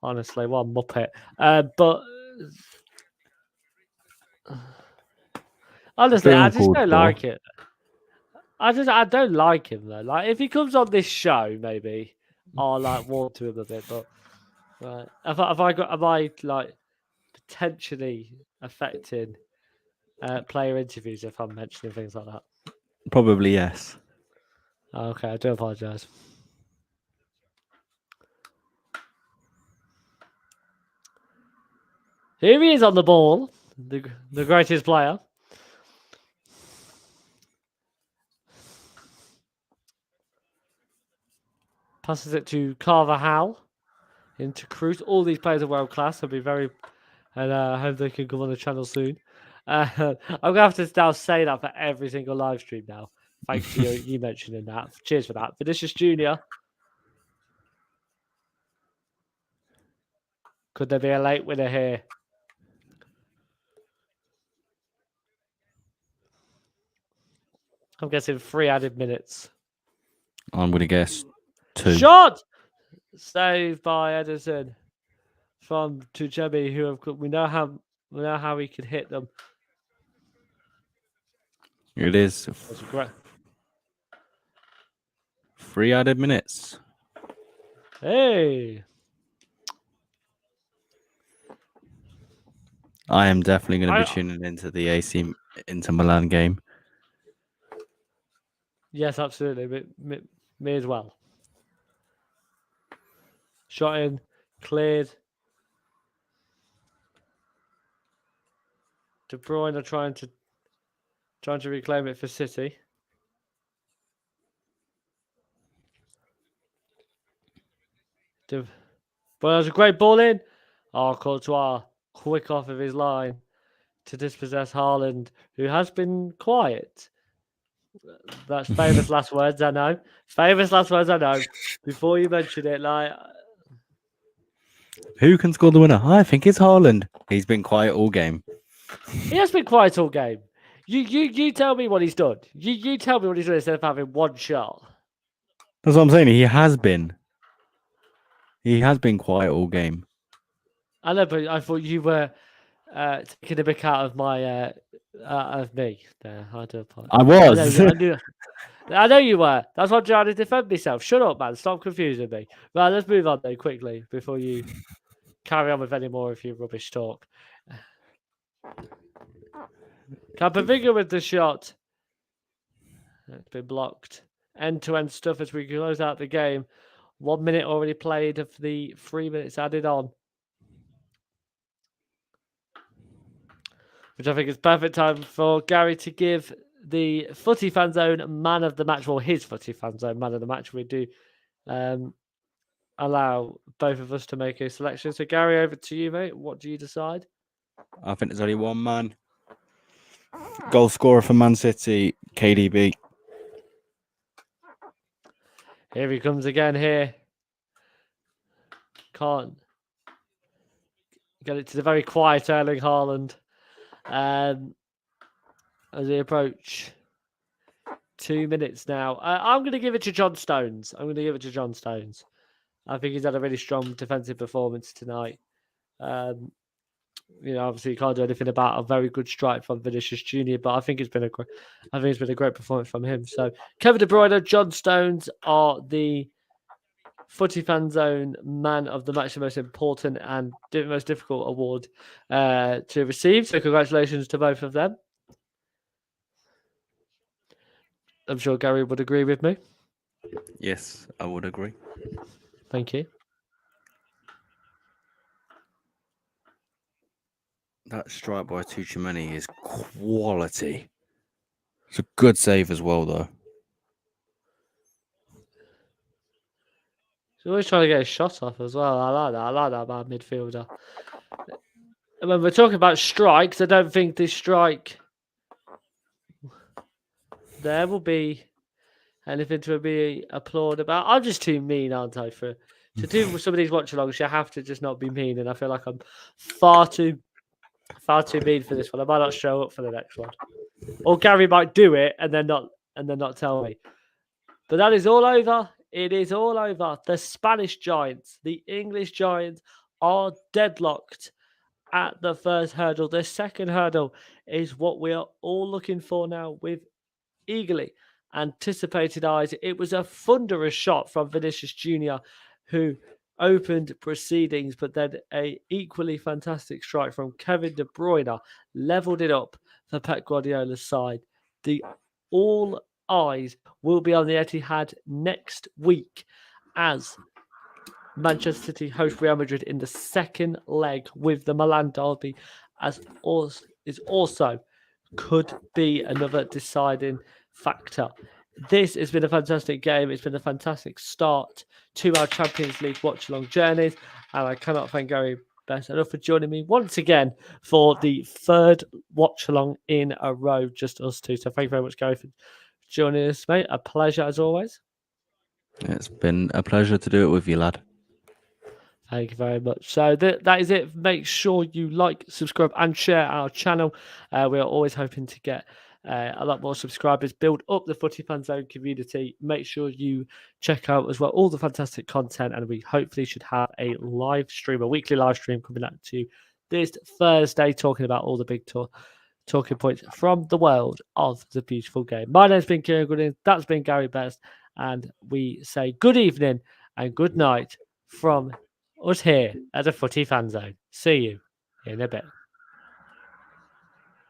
Honestly, what a muppet. But honestly, I just don't like it. I don't like him though. Like if he comes on this show, maybe I'll like warm to him a bit. But right, am I like potentially affecting player interviews if I'm mentioning things like that? Probably yes. Okay, I do apologise. Here he is on the ball, the greatest player. Passes it to Carvajal, into Cruz. All these players are world class. I'll be very, and I hope they can come on the channel soon. I'm gonna have to now say that for every single live stream now. Thanks for you mentioning that. Cheers for that. Vinicius Jr. Could there be a late winner here? I'm guessing 3 added minutes. I'm going to guess 2. Shot! Saved by Edison from Tuchemi, who we know how he could hit them. It is. That's great. 3 added minutes. Hey! I am definitely going to be tuning into the AC Inter Milan game. Yes, absolutely. Me as well. Shot in, cleared. De Bruyne are trying to reclaim it for City. But there's a great ball in. Oh, Courtois quick off of his line to dispossess Haaland, who has been quiet. That's famous last words, I know. Famous last words, I know. Before you mention it, like Who can score the winner? I think it's Haaland. He's been quiet all game. He has been quiet all game. You tell me what he's done. You tell me what he's done instead of having one shot. That's what I'm saying. He has been. He has been quiet all game. I know, but I thought you were taking a bit out of my of me. There, I do apologize. I was. I know you were. That's why I'm trying to defend myself. Shut up, man. Stop confusing me. Right, let's move on then quickly before you carry on with any more of your rubbish talk. Campavinga with the shot. It's been blocked. End-to-end stuff as we close out the game. 1 minute already played of the 3 minutes added on. Which I think is perfect time for Gary to give the Footy Fan Zone man of the match. Well, his Footy Fan Zone man of the match. We do allow both of us to make a selection. So, Gary, over to you, mate. What do you decide? I think there's only one man. Goal scorer for Man City, KDB. Here he comes again here. Can't get it to the very quiet Erling Haaland. As they approach 2 minutes now. I'm going to give it to John Stones. I think he's had a really strong defensive performance tonight. Obviously you can't do anything about a very good strike from Vinicius Jr., but I think it's been a great performance from him. So Kevin De Bruyne, John Stones are the Footy Fan Zone man of the match, the most important and most difficult award to receive. So congratulations to both of them. I'm sure Gary would agree with me. Yes, I would agree. Thank you. That strike by Tuchemani is quality. It's a good save as well, though. He's always trying to get a shot off as well. I like that about midfielder. And when we're talking about strikes, I don't think this strike there will be anything to be applauded about. I'm just too mean, aren't I? To do some of these watch-alongs, you have to just not be mean, and I feel like I'm far too mean for this one. I might not show up for the next one, or Gary might do it and then not tell me. But that is all over. It is all over. The Spanish Giants, the English Giants, are deadlocked at the first hurdle. The second hurdle is what we are all looking for now with eagerly anticipated eyes. It was a thunderous shot from Vinicius Jr., who opened proceedings, but then a equally fantastic strike from Kevin De Bruyne leveled it up for Pep Guardiola's side. All eyes will be on the Etihad next week as Manchester City host Real Madrid in the second leg with the Milan derby, as also could be another deciding factor. This has been a fantastic game. It's been a fantastic start to our Champions League watch-along journeys, and I cannot thank Gary best enough for joining me once again for the third watch-along in a row, just us two. So thank you very much, Gary, for joining us, mate. A pleasure as always. It's been a pleasure to do it with you, lad. Thank you very much. So that is it. Make sure you like, subscribe, and share our channel. We are always hoping to get a lot more subscribers, build up the Footy Fan Zone community. Make sure you check out as well all the fantastic content, and we hopefully should have a weekly live stream coming out to you this Thursday, talking about all the big talking points from the world of the beautiful game. My name's been Kieran Gooding. That's been Gary Best, and we say good evening and good night from us here at the Footy Fan Zone. See you in a bit.